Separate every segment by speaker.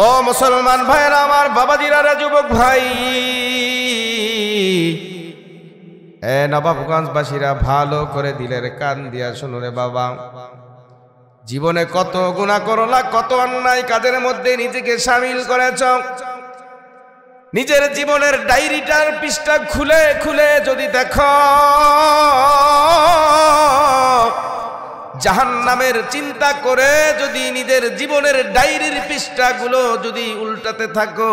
Speaker 1: ও মুসলমান ভাইরা আমার, বাবাজিরা, যুবক ভাই, নবাবগঞ্জবাসীরা ভালো করে দিলের কান দিয়া শুনো রে বাবা। জীবনে কত গুনাহ করলা, কত অন্যায় কাজের মধ্যে নিজেকে শামিল করেছ। নিজের জীবনের ডায়েরিটার পৃষ্ঠা খুলে খুলে যদি দেখো, জাহান্নামের চিন্তা করে যদি নিজের জীবনের ডায়েরির পৃষ্ঠাগুলো যদি উল্টাতে থাকো,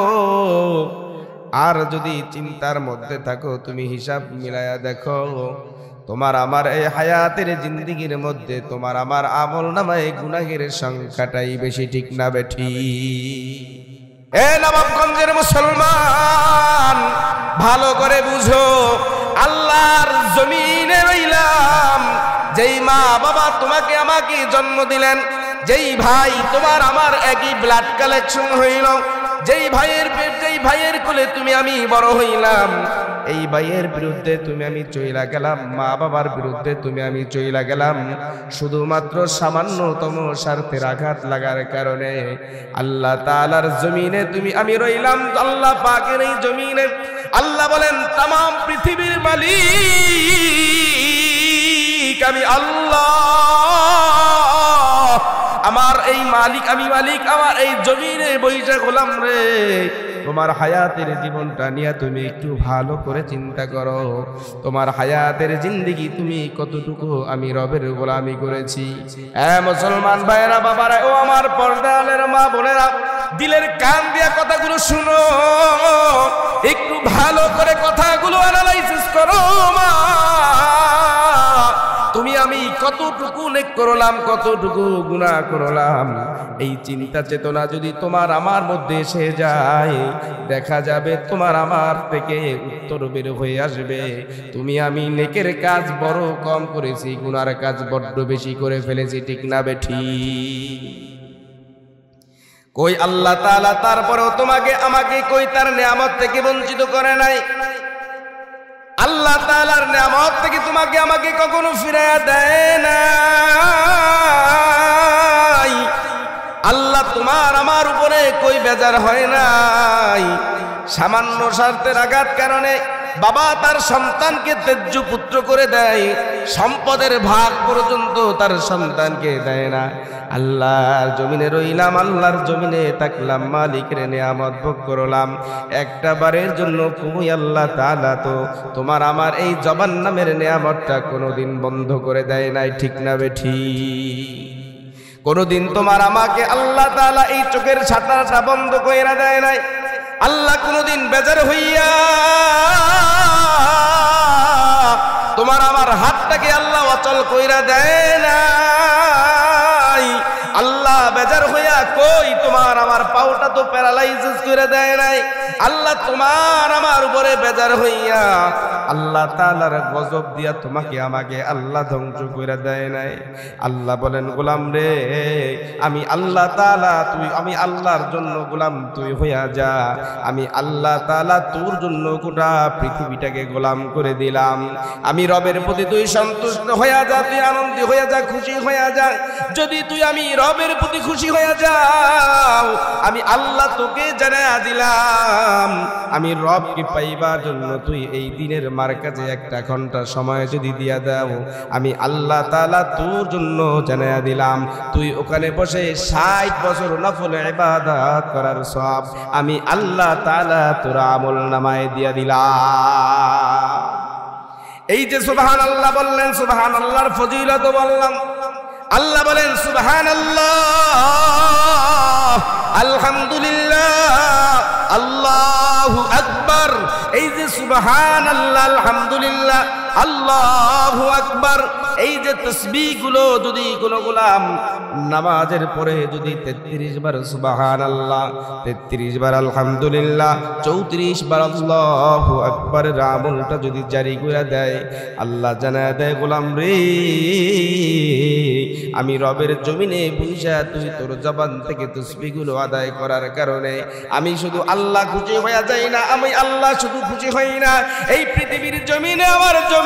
Speaker 1: আর যদি চিন্তার মধ্যে থাকো, তুমি হিসাব মিলায়া দেখো, তোমার আমার এই হায়াতের জিন্দেগির মধ্যে তোমার আমার আমল নামায় গুনাহের সংখ্যাটাই বেশি, ঠিক না বেঠি? এ নবাবগঞ্জের মুসলমান, ভালো করে বুঝো, আল্লাহর জমিনে রইলাম। যেই মা বাবা তোমাকে আমাকে জন্ম দিলেন, যেই ভাই তোমার আমার একই ব্লাড কালেকশন হইল, যেই ভাইয়ের কোলে তুমি আমি বড় হইলাম, এই ভাইয়ের বিরুদ্ধে তুমি আমি চইলা গেলাম, মা বাবার বিরুদ্ধে তুমি আমি চইলা গেলাম, শুধুমাত্র সামান্যতম স্বার্থের আঘাত লাগার কারণে আল্লাহ তাআলার জমিনে তুমি আমি রইলাম। আল্লাহ পাকের এই জমিনে আল্লাহ বলেন, তাম পৃথিবীর মালিক আমি আল্লাহ, আমার এই মালিক আমি মালিক, আমার এই জমিনে বইসা গোলাম রে। তোমার হায়াতের জীবনটা নিয়ে তুমি একটু ভালো করে চিন্তা করো, তোমার হায়াতের জিন্দেগি তুমি কতটুকু আমি রবের গোলামি করেছি। মুসলমান ভাইরা, বাবারা, ও আমার পর্দালের মা বোনেরা, দিলের কান দিয়া কথাগুলো শুনো, একটু ভালো করে কথাগুলো অ্যানালাইসিস করো। মা, তুমি আমি কতটুকু নেক করলাম, কতটুকু গুনাহ করলাম, এই চিন্তা চেতনা যদি তোমার আমার মধ্যে এসে যায়, দেখা যাবে তোমার আমার থেকে উত্তর বের হয়ে আসবে, তুমি আমি নেকের কাজ বড় কম করেছি, গুনার কাজ বড্ড বেশি করে ফেলেছি, ঠিক না বেঠি? কই আল্লাহ তাআলা তারপরেও তোমাকে আমাকে কই তার নিয়ামত থেকে বঞ্চিত করে নাই? আল্লাহ তাআলার নিয়ামত থেকে তোমাকে আমাকে কখনো ফিরাইয়া দেয় না। আল্লাহ তোমার আমার উপরে কই বেজার হয় নাই। সামান্য স্বার্থের আঘাত কারণে বাবা তার সন্তানকে তেজ্য পুত্র করে দেয়, সম্পদের ভাগ পর্যন্ত তার সন্তানকে দেয় না। আল্লাহর জমিনে রইলাম, আল্লাহর জমিনে থাকলাম, মালিকের নিয়ামত ভোগ করলাম, একটা বারের জন্য কই আল্লাহ তাআলা তো তোমার আমার এই জবান নামের নিয়ামতটা কোনোদিন বন্ধ করে দেয় নাই, ঠিক না বেঠি? কোনোদিন তোমার আমাকে আল্লাহ তাআলা এই চোখের ছাতাটা বন্ধ কইরা দেয় নাই। আল্লাহ কোনোদিন বেজার হইয়া তোমার আমার হাতটাকে আল্লাহ অচল কইরা দেয় নাই। আল্লাহ বেজার হইয়া কই তোমার আমার পাওটা তো প্যারালাইসিস করে দেয় নাই। আল্লাহ তোমার আমার উপরে বেজার হইয়া আল্লাহ তাআলার গজব দিয়া তোমাকে আমাকে আল্লাহ ধ্বংস করে দেয় নাই। আল্লাহ বলেন, গোলাম রে, আমি আল্লাহ তাআলা, তুই আমি আল্লাহর জন্য গোলাম তুই হইয়া যা, আমি আল্লাহ তাআলা তোর জন্য গোটা পৃথিবীটাকে গোলাম করে দিলাম। আমি রবের প্রতি তুই সন্তুষ্ট হইয়া যা, তুই আনন্দিত হইয়া যা, খুশি হইয়া যা। যদি তুই আমি রবের প্রতি খুশি হইয়া যাও, আমি আল্লাহ তোকে জানাইয়া দিলাম, আমি রবকে পাইবার জন্য তুই এই দিনের মার্কাজে একটা ঘন্টা সময় যদি দিয়া দাও, আমি আল্লাহ তাআলা তোর জন্য জানাইয়া দিলাম, তুই ওখানে বসে 60 বছর নফল ইবাদত করার সওয়াব আমি আল্লাহ তাআলা তোর আমল নামায় দিয়া দিলাম। এই যে সুবহানাল্লাহ বললেন, সুবহানাল্লাহর ফজিলত বললাম। আল্লাহ বলেন, সুবহানাল্লাহ, আলহামদুলিল্লাহ, আল্লাহু আকবার। এই যে সুবহানাল্লাহ, আলহামদুলিল্লাহ, আল্লাহু আকবার, এই যে তাসবিহ গুলো যদি কোনো গোলাম নামাজের পরে যদি 33 বার সুবহানাল্লাহ, 33 বার আলহামদুলিল্লাহ, 34 বার আল্লাহু আকবারের আমলটা যদি জারি করে দেয়, আল্লাহ জানায় দেয়, গোলাম রে, আমি রবের জমিনে বসে তুই তোর জবান থেকে তাসবিহ গুলো আদায় করার কারণে আমি শুধু আল্লাহ খুশি হয়ে যাই না, আমি আল্লাহ শুধু খুশি হই না, এই পৃথিবীর জমিনে আমার জমিন,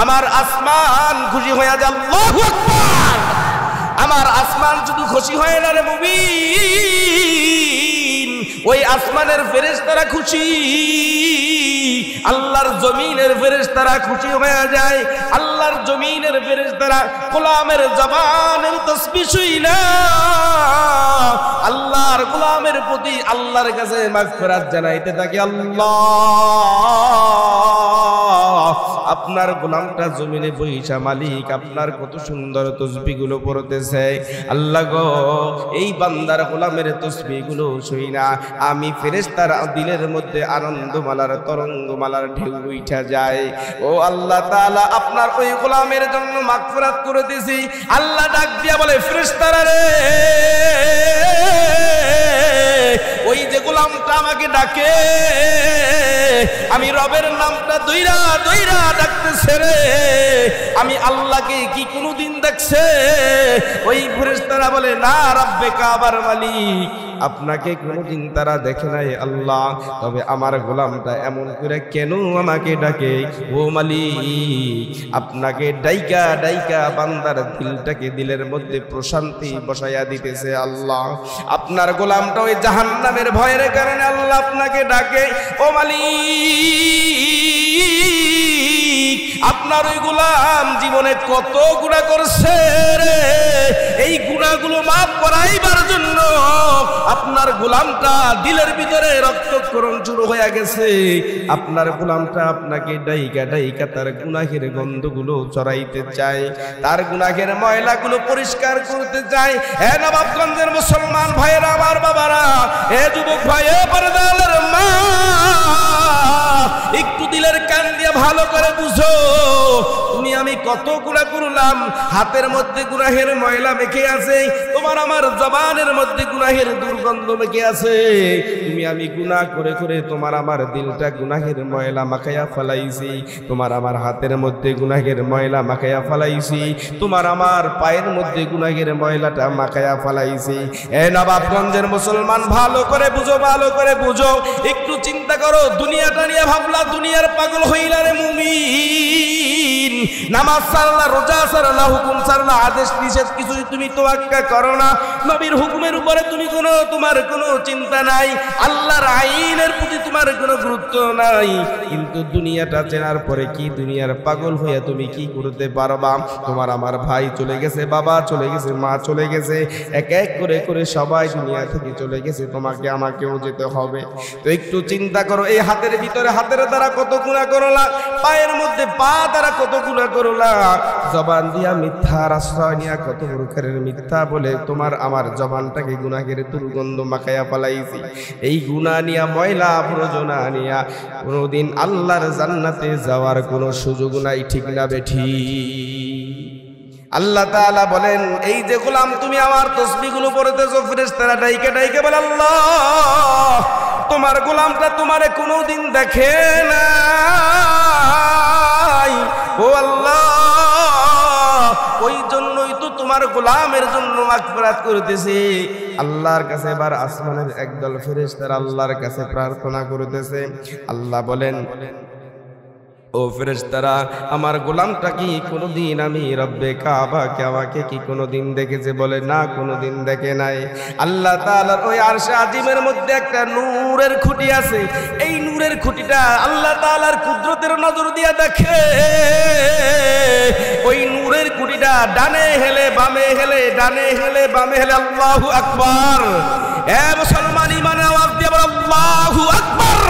Speaker 1: আমার আসমান খুশি হয়ে যায়। আল্লাহু আকবার। আমার আসমান শুধু খুশি হয় না রে মুমিন, ওই আসমানের ফেরেশতারা খুশি, আল্লাহর জমিনের ফেরেশতারা খুশি হয়ে যায়। আল্লাহর জমিনের ফেরেশতারা গোলামের জবানের তাসবিহ শুইনা আল্লাহর গোলামের প্রতি আল্লাহর কাছে মাগফিরাত জানাইতে থাকে। আল্লাহ, আপনার গোলামটা জমিনে বইসা মালিক আপনার কত সুন্দর তসবিহগুলো পড়তেছে। আল্লাহ গো, এই বান্দার গোলামের তসবিহগুলো শুইনা আমি ফেরেশতার দিলের মধ্যে আনন্দমালার তরঙ্গমালার ঢেউ উঠা যায়। ও আল্লাহ তাআলা, আপনার ওই গোলামের জন্য মাগফিরাত করে দিছি। আল্লাহ ডাক দিয়া বলে, ফেরেশতারা রে, ওই যে গোলামটা আমাকে ডাকে, আমি রবের নামটা দইরা দইরা ডাকতেছে রে, আমি আল্লাহকে কি কোনোদিন দেখছে? ওই ফেরেশতারা বলে, না রব্বে কাবার মালিক, আপনাকে কোনোদিন তারা দেখে নাই আল্লাহ, তবে আমার গোলামটা এমন করে কেন আমাকে ডাকে? ও মালিক, আপনাকে ডাইকা ডাইকা বান্দার দিলটাকে দিলের মধ্যে প্রশান্তি বসাইয়া দিতেছে আল্লাহ। আপনার গোলামটা ওই জাহান্নামের ভয়ের কারণে আল্লাহ আপনাকে ডাকে। ও মালিক, আপনার ওই গোলাম জীবনে কত গুনাহ করছে রে, এই গুনাহগুলো মাফ করাইবার জন্য আপনার গোলামটা দিলের ভিতরে রক্তক্ষরণ শুরু হয়ে গেছে। আপনার গোলামটা আপনাকে ডাইকা ডাইকা তার গুনাহের গন্ধগুলো চড়াইতে চায়, তার গুনাহের ময়লাগুলো পরিষ্কার করতে চায়। হে নবাবগঞ্জের মুসলমান ভাইয়েরা, আমার বাবারা, হে যুবক ভাই, হে পর্দার মা, একটু দিলের কান দিয়ে ভালো করে বুঝো, তুমি আমি কত গুনাহ করলাম, হাতের মধ্যে গুনাহের ময়লা মেখে আছে, তোমার আমার জবানের মধ্যে গুনাহের দুর্গন্ধ মেখে আছে। তুমি আমি গুনাহ করে করে তোমার আমার দিলটা গুনাহের ময়লা মাখাইয়া ফেলাইছি, তোমার আমার হাতের মধ্যে গুনাহের ময়লা মাখাইয়া ফেলাইছি, তোমার আমার পায়ের মধ্যে গুনাহের ময়লাটা মাখাইয়া ফেলাইছি। এ নবাবগঞ্জের মুসলমান, ভালো করে বুঝো, ভালো করে বুঝো, একটু চিন্তা করো। দুনিয়াটা নিয়ে ভাবলা, দুনিয়ার পাগল হইলা রে মুমিন, নামাজ ছাড়লা, রোজা ছাড়লা, হুকুম ছাড়লা, আদেশ নিষেধ কিছুই তুমি তোয়াক্কা করো না, নবীর হুকুমের উপরে তুমি তোমার কোনো চিন্তা নাই, আল্লাহর আইনের প্রতি তোমার কোনো গুরুত্ব নাই। কিন্তু দুনিয়াটা চেনার পরে কি দুনিয়ার পাগল হইয়া তুমি কি করতে পারবা? তোমার আমার ভাই চলে গেছে, বাবা চলে গেছে, মা চলে গেছে, এক এক করে করে সবাই দুনিয়া থেকে চলে গেছে, তোমাকে আমাকেও যেতে হবে। তো একটু চিন্তা করো, এই হাতের ভিতরে হাতের দ্বারা কত গুনাহ করলা, পায়ের মধ্যে পা দ্বারা কত গুনাহ করলা, জবান দিয়া মিথ্যার আশ্রয় নিয়া কত প্রকারের মিথ্যা বলে তোমার আমার জবানটাকে গুনাহের দুর্গন্ধ মাখাইয়া ফেলাইছি। এই গুনাহ নিয়া, ময়লা আবর্জনা নিয়া কোনোদিন আল্লাহর জান্নাতে যাওয়ার কোনো সুযোগ নাই, ঠিক না বেঠি? আল্লাহ তাআলা বলেন, এই যে গোলাম তুমি আমার তাসবিহগুলো পড়তেছো, ফেরেশতারা ডাইকে ডাইকে বলে, আল্লাহ, তোমার গোলামটা তোমারে কোনোদিন দেখে নাই। ও আল্লাহ, ওই জন্যই তো তোমার গোলামের জন্য মাগফিরাত করতেছে। আল্লাহর কাছে এবার আসমানের একদল ফেরেশতারা আল্লাহর কাছে প্রার্থনা করতেছে। আল্লাহ বলেন, ও ফেরেশতারা, আমার গোলামটা কি কোনোদিন আমি রব্বে কাবাকে আমাকে কি কোনোদিন দেখেছে? বলে, না, কোনোদিন দেখে নাই। আল্লাহ তাআলার ওই আরশে আজিমের মধ্যে একটা নূরের খুঁটি আছে, এই নূরের খুঁটিটা আল্লাহ তাআলার কুদরতের নজর দিয়া দেখে। ওই নূরের খুঁটিটা ডানে হেলে বামে হেলে, ডানে হেলে বামে হেলে। আল্লাহু আকবার! এ মুসলমান, ঈমানের আওয়াজ দিয়ে বল, আল্লাহু আকবার!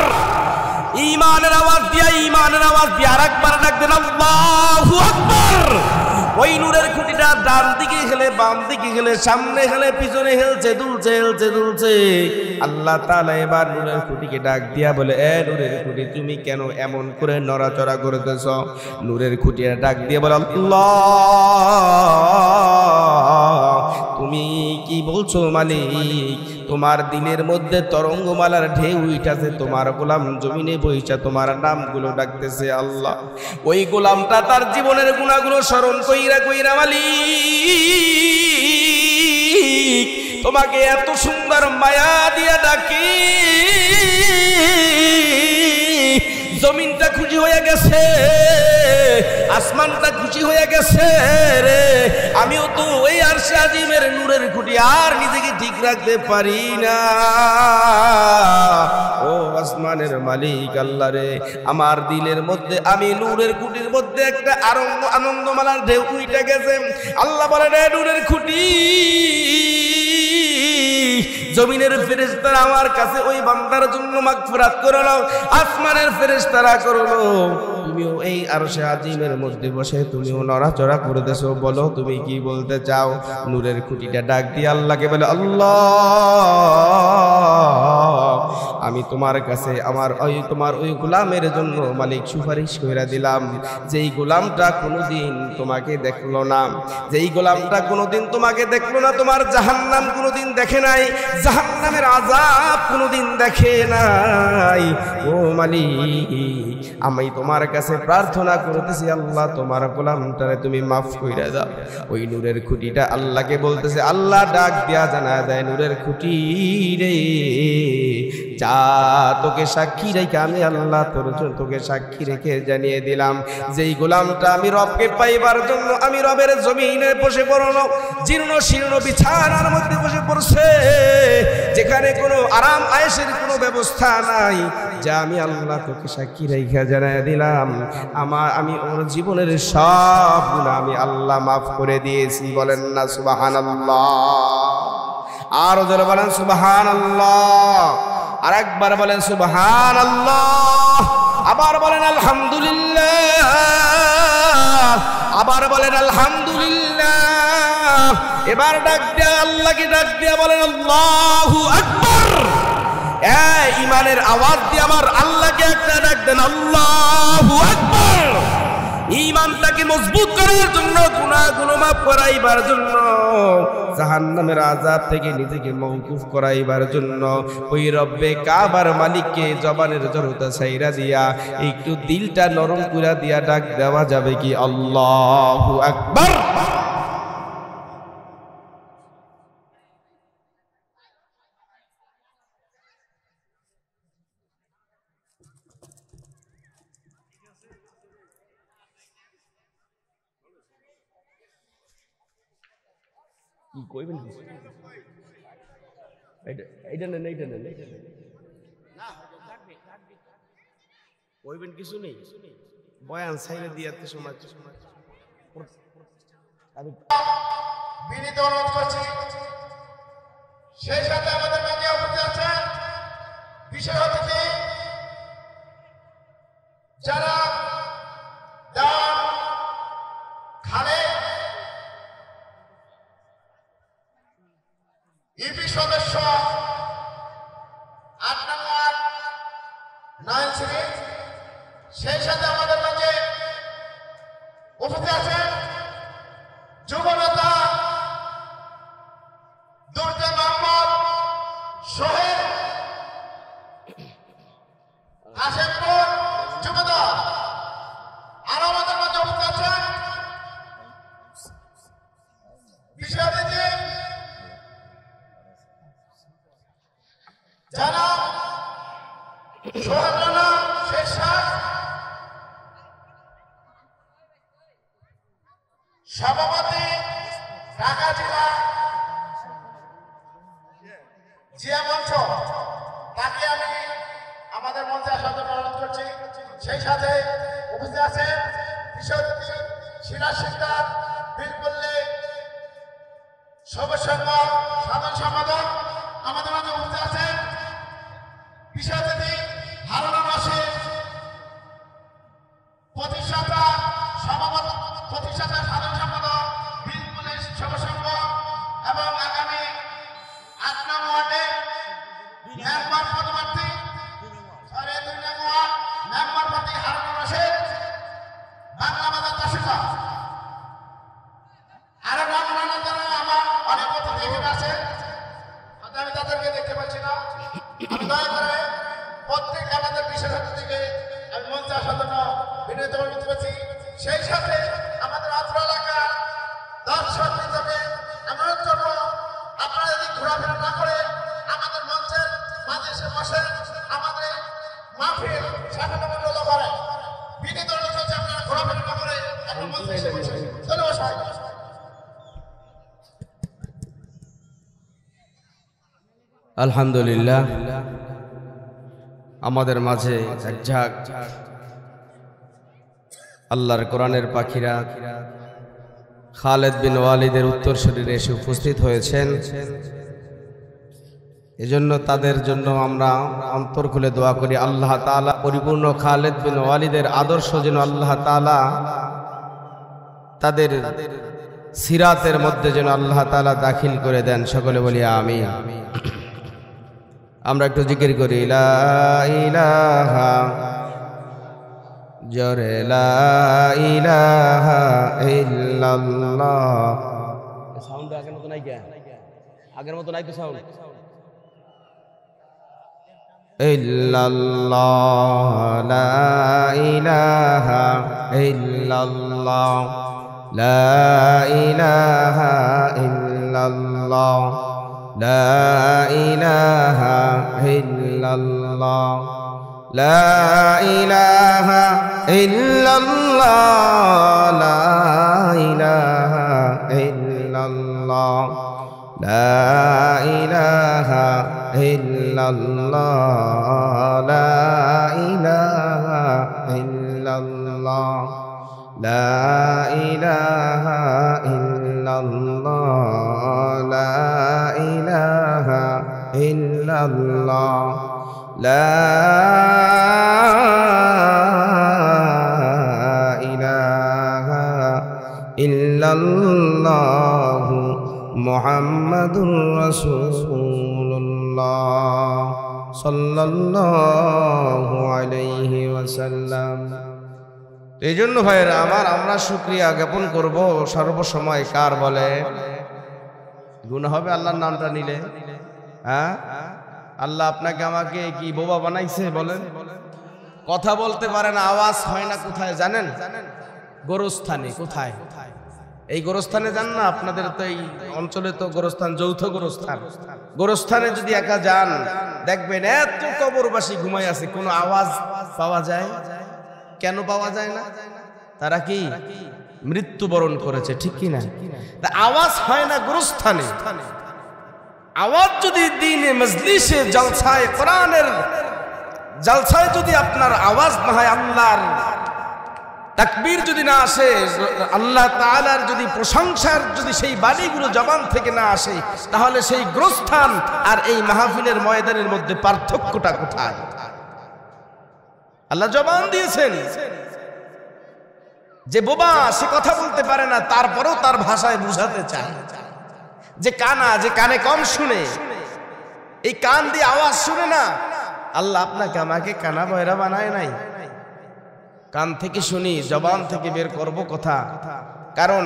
Speaker 1: ঈমানের আওয়াজ দিয়া, ঈমানের আওয়াজ দিয়া আরেকবার ডাক দেন, আল্লাহু আকবার! ওই নূরের খুঁটিটা ডান দিকে হেলে বাম দিকে হেলে, সামনে হেলে পিছনে হেলছে, দুলছে হেলছে দুলছে। আল্লাহ তাআলা এবার নূরের খুঁটিকে ডাক দিয়া বলে, এ নূরের খুঁটি, তুমি কেন এমন করে নড়াচড়া করতেছ? নূরের খুঁটিটা ডাক দিয়ে বলে, আল্লাহ, তুমি কি বলছো মালিক? তোমার দিলের মধ্যে তরঙ্গমালার ঢেউ উঠেছে, তোমার গোলাম জমিনে বইসা তোমার নামগুলো ডাকতেছে। আল্লাহ, ওই গোলামটা তার জীবনের গুনাহগুলো স্মরণ কইরা কইরা, মালিক, তোমাকে এত সুন্দর মায়া দিয়া ডাকি, জমিনটা খুশি হয়ে গেছে, আসমানটা খুশি হয়ে গেছে রে। আমিও তো ওই আরশে আজিমের নূরের খুঁটি আর নিজেকে ঠিক রাখতে পারি না। ও আসমানের মালিক আল্লাহ রে, আমার দিলের মধ্যে আমি নূরের খুঁটির মধ্যে একটা আনন্দমালার ঢেউ উঠে গেছে। আল্লাহ বলে রে নূরের খুঁটি, জমিনের ফেরেশতারা আমার কাছে ওই বান্দার জন্য মাগফিরাত করলো, আসমানের ফেরেশতারা করলো, তুমিও এই আরশে আজিমের মধ্যে বসে তুমিও নড়াচড়া করতেছো, বলো তুমি কি বলতে চাও। নূরের খুঁটিটা ডাক দিয়ে আল্লাহকে বলে, আল্লাহ আমি তোমার কাছে তোমার ওই গোলামের জন্য মালিক সুপারিশ কইরা দিলাম, যেই গোলামটা কোনোদিন তোমাকে দেখলো না, যেই গোলামটা কোনোদিন তোমাকে দেখলো না, তোমার জাহান্নাম কোনোদিন দেখে নাই, জাহান্নামের আযাব কোনোদিন দেখে নাই। ও মালিক আমি তোমার কাছে প্রার্থনা করতেছি, আল্লাহ তোমার গোলামটারে তুমি মাফ কইরা দাও। ওই নূরের খুঁটিটা আল্লাহকে বলতেছে, আল্লাহ ডাক দিয়া জানা দেয়, নূরের খুঁটি রে যা, তোকে সাক্ষী রেখে আমি আল্লাহ তোকে সাক্ষী রেখে জানিয়ে দিলাম, যেই গোলামটা আমি রবকে পাইবার জন্য আমি রবের জমিনে বসে পড়ল, জীর্ণ শীর্ণ বিছানার মধ্যে বসে পড়ছে, যেখানে কোনো আরাম আয়েশের কোনো ব্যবস্থা নাই, যা আমি আল্লাহ তোকে সাক্ষী রেখে জানিয়ে দিলাম, আমি ওর জীবনের সব গুনাহ আমি আল্লাহ মাফ করে দিয়েছি। বলেন না সুবহানাল্লাহ? আর জোরে বলেন সুবহানাল্লাহ। আর একবার বলেন সুবহানাল্লাহ, আবার বলেন আলহামদুলিল্লাহ, আবার বলেন আলহামদুলিল্লাহ। এবার ডাক দিয়া আল্লাহকে ডাক দিয়া বলেন আল্লাহু আকবার। ইমানের আওয়াজ দিয়ে আমার আল্লাহকে একটা ডাক দেন, আল্লাহু আকবার। ঈমানটাকে মজবুত করার জন্য, গুনাহগুলো মাফ করাইবার জন্য, জাহান্নামের আযাব থেকে নিজেকে মওকুফ করাইবার জন্য ওই রব্বে কাবার মালিককে জবানের জড়তা ছাইরা দিয়া একটু দিলটা নরম কইরা দিয়া ডাক দেওয়া যাবে কি? আল্লাহু আকবার। কইবেন কি? এইটা নেন, এইটা নেন, কইবেন কিছু নেই, বয়ান সাইলে দিয়ে সমাজ আমি বিনীত অনুরোধ করছি। সেই সাথে আমাদের মাঝে উপস্থিত আছেন বিশেষ অতিথি, যারা ইপি সদস্য 8 নম্বর 9 সিরিজ। সেই সাথে আমাদের মাঝে উপস্থিত আছেন যুবনেতা দুর্জয় মোহাম্মদ সোহেল, আশেমপুর যুবদল। আর আমাদের মাঝে উপস্থিত আছেন বিশেষ অতিথি যারা সোহেল রানা শেখ সাহেব, সভাপতি ঢাকা জেলা জিয়া মঞ্চ, তাকে আমি আমাদের মঞ্চে আসার জন্য অনুরোধ করছি। সেই সাথে উপস্থিত আছেন বিশেষ অতিথি সিরাজ শিকদার, বিলপল্লী সবসংঘ সাধারণ সম্পাদক। আমাদের মাঝে উপস্থিত আছেন বিশেষ অতিথি হারুন রশিদ, প্রতিষ্ঠাতা সাধারণ সম্পাদক বিলপল্লী সবসংঘ, এবং আগামী 8 নং ওয়ার্ডে মেম্বার পদপ্রার্থী 2 নং ওয়ার্ড মেম্বার প্রার্থী হারুন রশিদ, বাংলা বাজার চাষিরা। আরো নাম জানার জন্য আমার অনেক অতিথি এখানে আছে, আমি তাদেরকে দেখতে পাচ্ছি না। আমি দয়া করে প্রত্যেক আমাদের বিশেষ অতিথিকে আমি মঞ্চে আসার জন্য বিনীত অনুরোধ করছি। সেই সাথে আমাদের অত্র এলাকার দর্শক বৃন্দকে অনুরোধ করবো, আপনারা যদি ঘোরাফেরা না করে আমাদের মঞ্চের মাঝে এসে বসে আমাদের মাহফিল সাফল্যমণ্ডিত করেন। আলহামদুলিল্লাহ আমাদের মাঝে এক ঝাঁক আল্লাহর কোরআনের পাখিরা খালেদ বিন ওয়ালিদের উত্তরসূরিরা এসে উপস্থিত হয়েছেন। এজন্য তাদের জন্য আমরা অন্তর খুলে দোয়া করি, আল্লাহ তাআলা পরিপূর্ণ খালেদ বিন ওয়ালিদের আদর্শ যেন আল্লাহ তাআলা তাদের সিরাতের মধ্যে যেন আল্লাহ তাআলা দাখিল করে দেন। সকলে বলি আমিন। আমরা একটু জিকির করি, লা ইলাহা জোরে লা ইলাহা ইল্লাল্লাহ। সাউন্ড আগের মতো নাই, আগের মতো নাই তো সাউন্ড। ইল্লাল্লাহ লা ইলাহা ইল্লাল্লাহ লা ইলাহা ইল্লাল্লাহ লা ইলাহা ইল্লাল্লাহ লা ইলাহা ইল্লাল্লাহ লা ইলাহা ইল্লাল্লাহ লা ইলাহা ইল্লাল্লাহ লা ইলাহা ইল্লাল্লাহ লা ইলাহা ইল্লাল্লাহ লা ইলাহা ইল্লাল্লাহ লা ইলাহা ইল্লাল্লাহ মুহাম্মাদুর রাসূলুল্লাহ সাল্লাল্লাহু আলাইহি ওয়াসাল্লাম। এই জন্য ভাইয়েরা আমার, আমরা শুকরিয়া জ্ঞাপন করব সর্বসময়। কার বলে গুনাহ হবে আল্লাহর নামটা নিলে? হ্যাঁ, আল্লাহ আপনাকে আমাকে কি বোবা বানাইছে? বলেন, কথা বলতে পারে না, আওয়াজ হয় না। কোথায় জানেন? গোরস্থানে। কোথায়? এই গোরস্থানে যান না, আপনাদের তো এই অঞ্চলে তো গোরস্থান যৌথ গোরস্থান। গোরস্থানে যদি একা যান দেখবেন এত কবরবাসী ঘুমাই আছে, কোনো আওয়াজ পাওয়া যায়? কেন পাওয়া যায় না? তারা কি মৃত্যুবরণ করেছে, ঠিক কি না? তা আওয়াজ হয় না গোরস্থানে। আওয়াজ যদি দিনে মজলিসে জলসায় কোরআনের জলসায় যদি আপনার আওয়াজ না হয়, আল্লাহর তাকবীর যদি না আসে, আল্লাহ তাআলার যদি প্রশংসার যদি সেই বাণীগুলো জবান থেকে না আসে, তাহলে সেই গোরস্থান আর এই মাহফিলের ময়দানের মধ্যে পার্থক্যটা কোথায়? আল্লাহ জবান দিয়েছেন, যে বোবা সে কথা বলতে পারে না, তারপরেও তার ভাষায় বুঝাতে চায়। যে কানা, যে কানে কম শুনে, এই কান দিয়ে আওয়াজ শুনে না। আল্লাহ আপনাকে আমাকে কানা বয়রা বানায় নাই। কান থেকে শুনি, জবান থেকে বের করব কথা। কারণ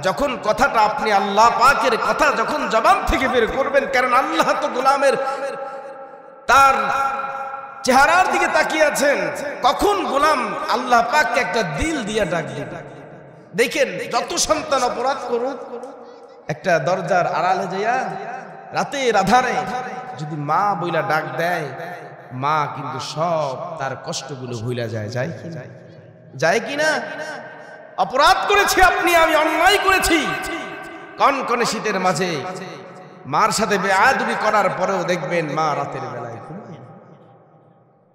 Speaker 1: যখন কথাটা আপনি আল্লাহ পাকের কথা যখন জবান থেকে বের করবেন, কারণ আল্লাহ তো গোলামের তার চেহারার দিকে তাকিয়ে আছেন। কখন গোলাম আল্লাহ পাককে একটা দিল দিয়ে ডাকবে। দেখেন, যত সন্তান অপরাধ করুক, একটা দরজার আড়ালে যাইয়া রাতের আধারে যদি মা বইলা ডাক দেয়, মা কিন্তু সব তার কষ্টগুলো ভুলা যায়। যায় কি না? যায় কি না? অপরাধ করেছি আপনি, আমি অন্যায় করেছি, কনকনে শীতের মাঝে মার সাথে বেয়াদবি করার পরেও দেখবেন মা রাতের বেলায়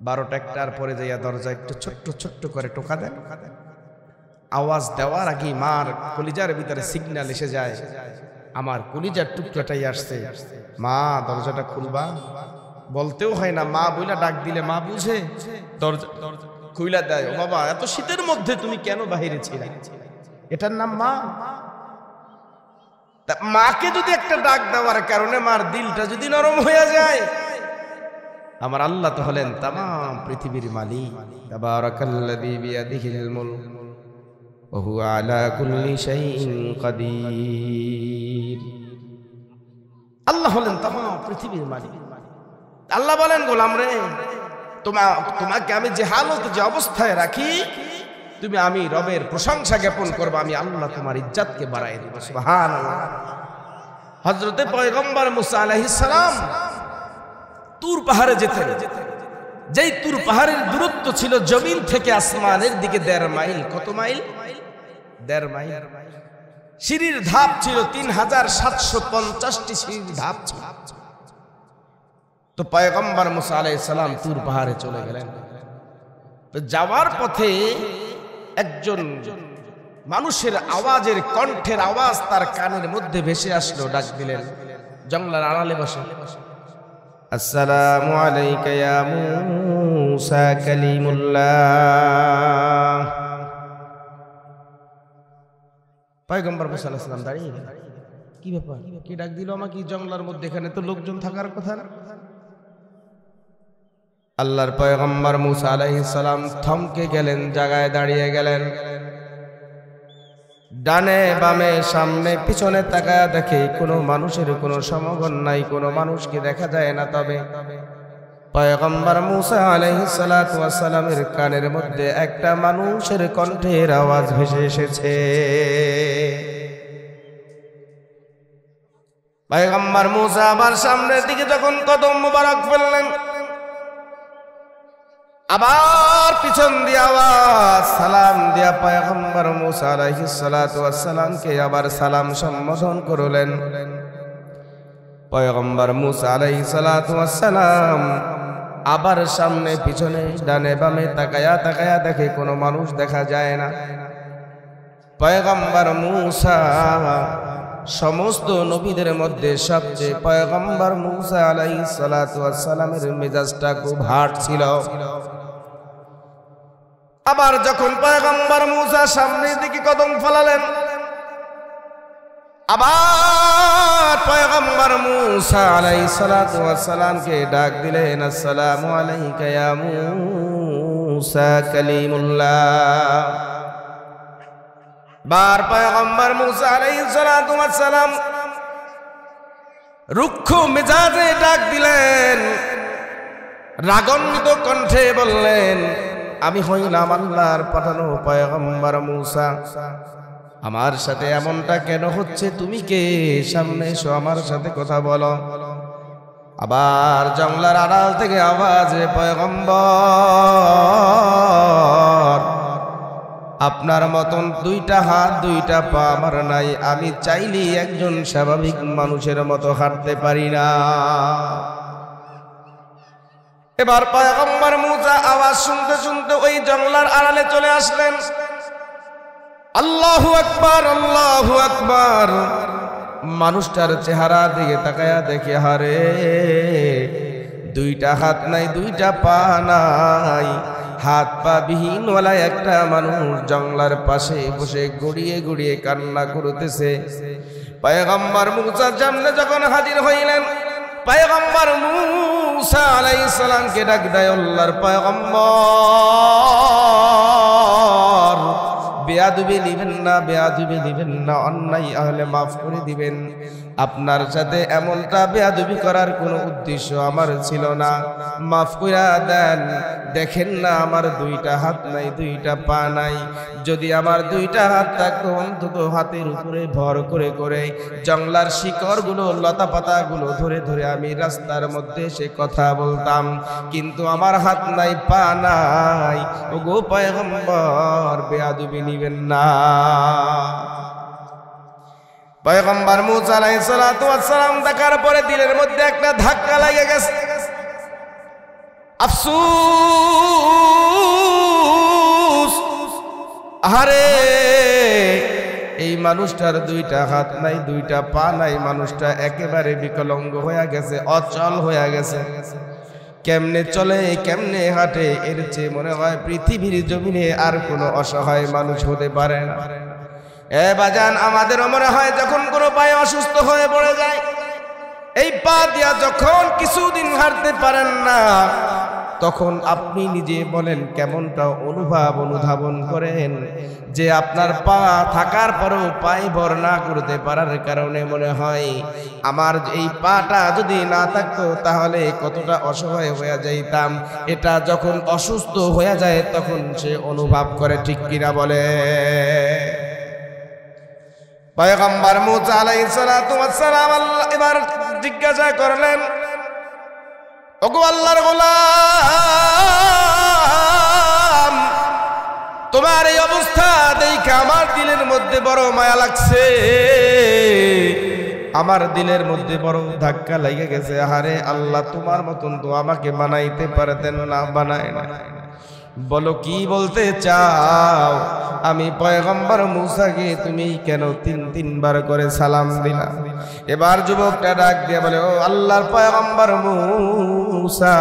Speaker 1: 12টা-1টার পরে যাইয়া দরজা একটু ছোট্ট ছোট্ট করে টোকা দেয়। আওয়াজ দেওয়ার আগে মার কলিজার ভিতরে সিগন্যাল এসে যায়, আমার কলিজার টুকরাটাই আসছে, মা দরজাটা খুলবা। বলতেও হয় না, মা বইলা ডাক দিলে মা বুঝে, দরজা খুইলা দেয়। ও বাবা, এত শীতের মধ্যে তুমি কেন বাহিরে ছিলে? এটার নাম মা। মাকে যদি একটা ডাক দেওয়ার কারণে মার দিলটা যদি নরম হয়ে যায়, আমার আল্লাহ তো হলেন তামাম পৃথিবীর মালিক। তাবারাকাল্লাযী বিয়াদিহিল মুলক ওয়া হুয়া আলা কুল্লি শাইইন কাদির। আল্লাহ হলেন তামাম পৃথিবীর মালিক। আল্লাহ বলেন, গোলাম রে, তোমাকে আমি যে হালত, যে অবস্থায় রাখি, তুমি আমি রবের প্রশংসা জ্ঞাপন করবে, আমি আল্লাহ তোমার ইজ্জতকে বাড়াই দেব। সুবহানাল্লাহ। হযরতে পয়গম্বর মুসা আলাইহিস সালাম তুর পাহাড়ে যেতেন। যেই তুর পাহাড়ের দূরত্ব ছিল জমিন থেকে আসমানের দিকে 1.5 মাইল। কত মাইল? 1.5 মাইল। সিঁড়ির ধাপ ছিল 3750টি সিঁড়ির ধাপ ছিল। তো পয়গম্বর মুসা আলাইহিস সালাম তুর পাহাড়ে চলে গেলেন। তো যাওয়ার পথে একজন মানুষের আওয়াজের কণ্ঠের আওয়াজ তার কানের মধ্যে ভেসে আসলো, ডাক দিলেন। জঙ্গলার আড়ালে বসে, আসসালামু আলাইকা ইয়া মুসা কালিমুল্লাহ। পয়গম্বর মুসা আলাইহিস সালাম দাঁড়িয়ে গেলেন। কি ব্যাপার, কি ডাক দিল আমাকে জঙ্গলার মধ্যে? এখানে তো লোকজন থাকার কথা না। আল্লাহর পয়গম্বর মুসা আলাইহিস সালাম থমকে গেলেন, জায়গায় দাঁড়িয়ে গেলেন। ডানে বামে সামনে পিছনে তাকায়া দেখে কোনো মানুষের কোনো সমাগম নাই, কোনো মানুষকে দেখা যায় না। তবে পয়গম্বর মুসা আলাইহিস সালাতু ওয়াস সালামের কানের মধ্যে একটা মানুষের কণ্ঠের আওয়াজ ভেসে এসেছে। পয়গম্বর মুসা আবার সামনের দিকে যখন কদম মুবারক ফেললেন, আবার পিছন দিয়ে আওয়াজ, সালাম দিয়া পয়গম্বর মুসা আলাইহিস সালাতু ওয়াস সালামকে আবার সালাম সম্বোধন করলেন। পয়গম্বর মুসা আলাইহিস সালাতু ওয়াস সালাম আবার সামনে পিছনে ডানে বামে তাকায়া তাকায়া দেখে কোনো মানুষ দেখা যায় না। পয়গম্বর মুসা সমস্ত নবীদের মধ্যে সবচেয়ে পয়গম্বর মুসা আলাইহিস সালাতু ওয়াস সালামের মেজাজটা খুব হার্ড ছিল। আবার যখন পয়গম্বর মুসা সামনের দিকে কদম ফেলালেন, আবার পয়গম্বর মুসা আলাইহিস সালাতু ওয়াস সালামকে ডাক দিলেন, আসসালামু আলাইকা ইয়া মুসা কালিমুল্লাহ। বার পয়গম্বর মুসা আলাইহিস সালাতু ওয়াস সালাম রুক্ষ মেজাজে ডাক দিলেন, রাগান্বিত কণ্ঠে বললেন, আমি হইলাম আল্লাহর পাঠানো পয়গম্বর মুসা, আমার সাথে এমনটা কেন হচ্ছে? তুমি কে? সামনে এসো, আমার সাথে কথা বলো। আবার জঙ্গলার আড়াল থেকে আওয়াজ, পয়গম্বর, আপনার মতন দুইটা হাত দুইটা পা আমার নাই, আমি চাইলেই একজন স্বাভাবিক মানুষের মতো হাঁটতে পারি না। এবার পয়গম্বর মুসা আওয়াজ শুনতে শুনতে ওই জঙ্গলার আড়ালে চলে আসলেন। আল্লাহু আকবার, আল্লাহু আকবার। মানুষটার চেহারা দিকে তাকায়া দেখে, হারে দুইটা হাত নাই, দুইটা পা নাই, হাত পা বিহীনওয়ালা একটা মানুষ জঙ্গলার পাশে বসে গড়িয়ে গড়িয়ে কান্না করতেছে। পয়গম্বর মুসার সামনে যখন হাজির হইলেন, পয়গম্বর মুসা আলাইহিস সালামকে ডাক দেয়, আল্লাহর পয়গম্বর, বেয়াদবি দিবেন না, বেয়াদবি দিবেন না, অন্যায় হলে মাফ করে দিবেন। আপনার সাথে এমনটা বেয়াদবি করার কোনো উদ্দেশ্য আমার ছিল না, মাফ কইরা দেন। দেখেন না আমার দুইটা হাত নাই, দুইটা পা নাই, যদি আমার দুইটা হাত থাকতো অন্তত হাতের উপরে ভর করে করে জঙ্গলার শিকড়গুলো লতা পাতাগুলো ধরে ধরে আমি রাস্তার মধ্যে সে কথা বলতাম, কিন্তু আমার হাত নাই, পা নাই। ওগো পয়গম্বর, বেয়াদবি নিবেন না। পয়গম্বর মুসা আলাইহিস সালাতু ওয়াস সালাম দেখার পরে দিলের মধ্যে একটা ধাক্কা লেগে গেছে। আফসোস, আরে এই মানুষটার দুইটা হাত নাই, দুইটা পা নাই, মানুষটা একেবারে বিকলাঙ্গ হয়ে গেছে, অচল হয়ে গেছে। কেমনে চলে, কেমনে হাঁটে, এর চেয়ে মনে হয় পৃথিবীর জমিনে আর কোনো অসহায় মানুষ হতে পারে না। এ বাজান, আমাদেরও মনে হয় যখন কোনো পায়ে অসুস্থ হয়ে পড়ে যায়, এই পা দিয়া যখন কিছুদিন হাঁটতে পারেন না, তখন আপনি নিজে বলেন কেমনটা অনুধাবন করেন যে আপনার পা থাকার পরও পায়ে ভর না করতে পারার কারণে মনে হয় আমার এই পাটা যদি না থাকতো তাহলে কতটা অসহায় হয়ে যাইতাম। এটা যখন অসুস্থ হয়ে যায় তখন সে অনুভব করে, ঠিক কিনা বলে? পয়গম্বর মুসা আলাইহিস সালাতু ওয়াস সালাম আল্লাহ এবার জিজ্ঞাসা করলেন, ওগো আল্লাহর গোলাম, তোমার এই অবস্থা দেখে আমার দিলের মধ্যে বড় মায়া লাগছে, আমার দিলের মধ্যে বড় ধাক্কা লেগে গেছে, আরে আল্লাহ তোমার মতন তো আমাকে বানাইতে পারতেন না, বানায় না। বলো কি বলতে চাও? আমি পয়গম্বর মূসাকে তুমি কেন তিনবার করে সালাম দিলা? এবার যুবকটা ডাক দিয়ে বলে, ও আল্লাহর পয়গম্বর মূসা,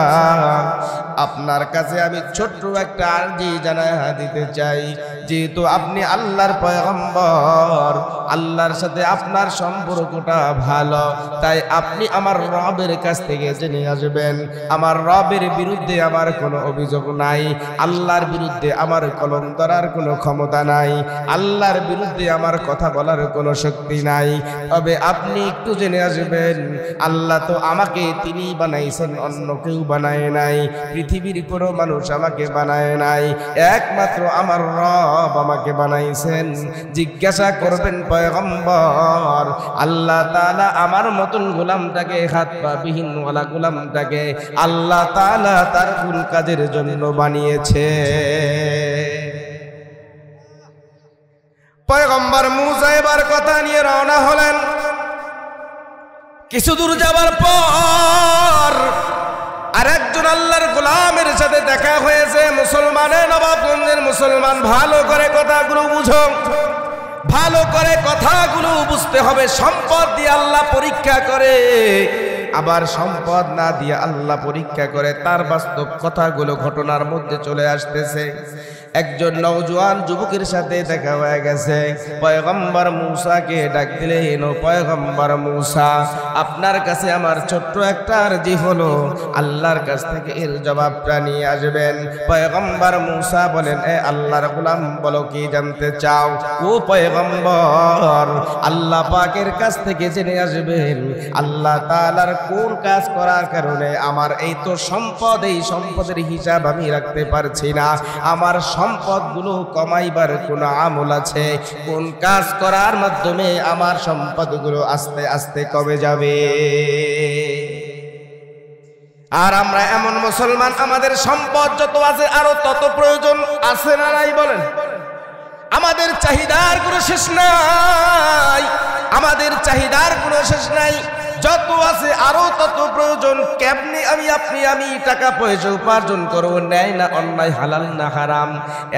Speaker 1: আপনার কাছে আমি ছোট্ট একটা আরজি জানায়া দিতে চাই। যেহেতু আপনি আল্লাহর পয়গম্বর, আল্লাহর সাথে আপনার সম্পর্কটা ভালো, তাই আপনি আমার রবের কাছ থেকে জেনে আসবেন আমার রবের বিরুদ্ধে আমার কোনো অভিযোগ নাই, আল্লাহর বিরুদ্ধে আমার কলম ধরার কোনো ক্ষমতা নাই, আল্লাহর বিরুদ্ধে আমার কথা বলার কোনো শক্তি নাই। তবে আপনি একটু জেনে আসবেন, আল্লাহ তো আমাকে তিনি বানাইছেন, অন্য কেউ বানায় নাই, পৃথিবীর কোনো মানুষ আমাকে বানায় নাই, একমাত্র আমার রব আমাকে বানাইছেন। জিজ্ঞাসা করবেন পয়গম্বর, আল্লাহ তাআলা আমার মতন গোলামটাকে, হাত পা বিহীন ওয়ালা গোলামটাকে আল্লাহ তাআলা তার কোন কাজের জন্য বানিয়েছে? পয়গম্বর মূসা এবার কথা নিয়ে রওনা হলেন। কিছু দূর যাবার পর আরেকজন আল্লাহর গোলামের সাথে দেখা হয়েছে। মুসলমানের, নবাবগঞ্জের মুসলমান, ভালো করে কথাগুলো বুঝো, ভালো করে কথাগুলো বুঝতে হবে। সম্পদ দিয়ে আল্লাহ পরীক্ষা করে, আবার সম্পদ না দিয়ে আল্লাহ পরীক্ষা করে। তার বাস্তব কথাগুলো ঘটনার মধ্যে চলে আসতেছে। একজন নওজোয়ান যুবকের সাথে দেখা হয়ে গেছে। পয়গম্বর মূসাকে ডাক দিলেন, ও পয়গম্বর মূসা, আপনার কাছে আমার ছোট্ট একটা আরজি হলো, আল্লাহর কাছ থেকে এর জবাবটা নিয়ে আসবেন। পয়গম্বর মূসা বলেন, এ আল্লাহর গোলাম, বলো কি জানতে চাও? ও পয়গম্বর, আল্লাহ পাকের কাছ থেকে জেনে আসবেন আল্লাহ তাআলার কোন কাজ করার কারণে আমার এই তো সম্পদ, এই সম্পদের হিসাব আমি রাখতে পারছি না, আমার সম্পদগুলো কমাইবার কোন আমল আছে? কোন কাজ করার মাধ্যমে আমার সম্পদগুলো আস্তে আস্তে কমে যাবে? আর আমরা এমন মুসলমান, আমাদের সম্পদ যত আছে আরো তত প্রয়োজন আছে না নাই বলেন? আমাদের চাহিদার কোনো শেষ নাই, আমাদের চাহিদার কোনো শেষ নাই, যত আছে আরো তত প্রয়োজন। কেমনি আমি টাকা পয়সা উপার্জন করবো, ন্যায় না অন্যায়, হালাল না হারাম,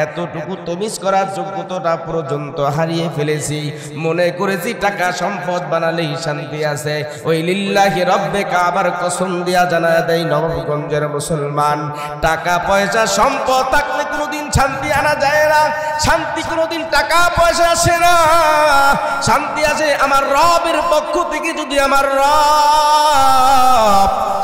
Speaker 1: এতটুকু তমিজ করার যোগ্যতাটা পর্যন্ত হারিয়ে ফেলেছি। মনে করেছি টাকা সম্পদ বানালেই শান্তি আছে। ওই লিল্লাহি রব্বে কাবার কসম দিয়া জানায় দেয় নবাবগঞ্জের মুসলমান, টাকা পয়সা সম্পদ থাকলে কোনোদিন শান্তি আনা যায় না। শান্তি কোনোদিন টাকা পয়সা আসে না, শান্তি আসে আমার রবের পক্ষ থেকে। যদি আমার রব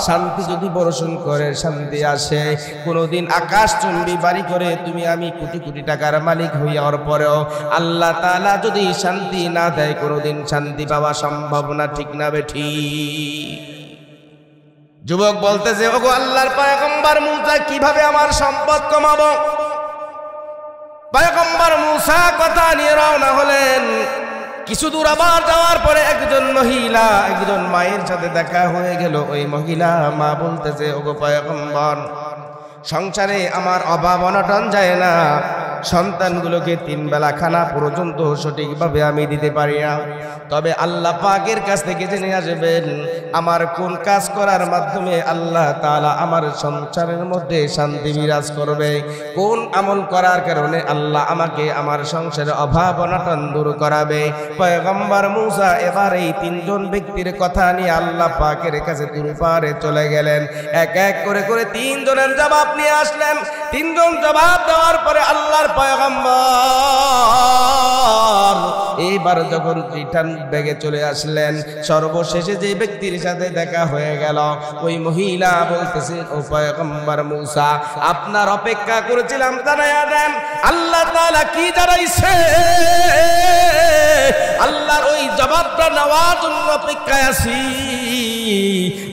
Speaker 1: শান্তি যদি বর্ষণ করে, শান্তি আসে। কোনোদিন আকাশ চুম্বি বাড়ি করে তুমি আমি কোটি কোটি টাকার মালিক হইয়ার পরেও আল্লাহ তাআলা যদি শান্তি না দেয়, কোনোদিন শান্তি পাওয়া সম্ভব না, ঠিক না বেঠি? যুবক বলতেছে, ওগো আল্লাহর পয়গম্বর মূসা, কিভাবে আমার সম্পদ কমাবো? পয়গম্বর মূসা কথা নিয়ে রওনা হলেন। কিছু দূর আবার যাওয়ার পরে একজন মহিলা, একজন মায়ের সাথে দেখা হয়ে গেল। ওই মহিলা মা বলতেছে, ওগো পয়গম্বর, সংসারে আমার অভাব অনটন যায় না, সন্তানগুলোকে 3 বেলা খানা পর্যন্ত সঠিকভাবে আমি দিতে পারি না। তবে আল্লাহ পাকের কাছ থেকে জেনে আসবেন আমার কোন কাজ করার মাধ্যমে আল্লাহ তাআলা আমার সংসারের মধ্যে শান্তি বিরাজ করবে, কোন আমল করার কারণে আল্লাহ আমাকে আমার সংসারের অভাব অনটন দূর করাবে। পয়গম্বর মূসা এবার এই 3 জন ব্যক্তির কথা নিয়ে আল্লাহ পাকের কাছে দরবারে চলে গেলেন। এক এক করে 3 জনের জবাব নিয়ে আসলেন। 3 জন জবাব দেওয়ার পরে আল্লাহর পয়গম্বর এইবার যখন রিটার্ন ব্যাগে চলে আসলেন, সর্বশেষে যে ব্যক্তির সাথে দেখা হয়ে গেল, ওই মহিলা বলতেছে, ও পয়গম্বর মূসা, আপনার অপেক্ষা করেছিলাম, জানায়া দেন আল্লাহ তাআলা কি জানাইছে? আল্লাহর ওই জবাবটা নেওয়ার জন্য অপেক্ষায় আছি।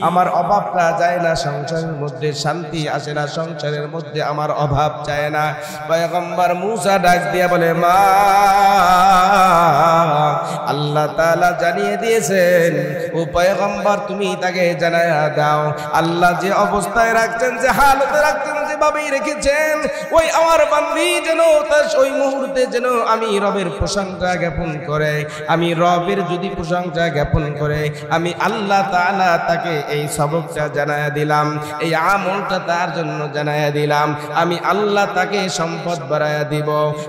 Speaker 1: আমার অভাবটা যায় না, সংসারের মধ্যে শান্তি আসে না, সংসারের মধ্যে আমার অভাব যায় না। পয়গম্বর মূসা ডাক দিয়ে বলে, মা, আল্লাহ তাআলা জানিয়ে দিয়েছেন, ও পয়গম্বর তুমি তাকে জানায়া দাও আল্লাহ যে অবস্থায় রাখছেন, যে হালতে রাখছেন, যে এভাবেই রেখেছেন ওই আমার বান্দী যেন ওই মুহূর্তে যেন আমি রবের প্রশংসা জ্ঞাপন করে, আমি রবের যদি প্রশংসা জ্ঞাপন করে, আমি আল্লাহ তাআলা তাকে এই সবকটা জানায়া দিলাম, এই আমলটা তার জন্য জানায়া দিলাম, আমি আল্লাহ তাকে সম্পদ বাড়ায়া দিব।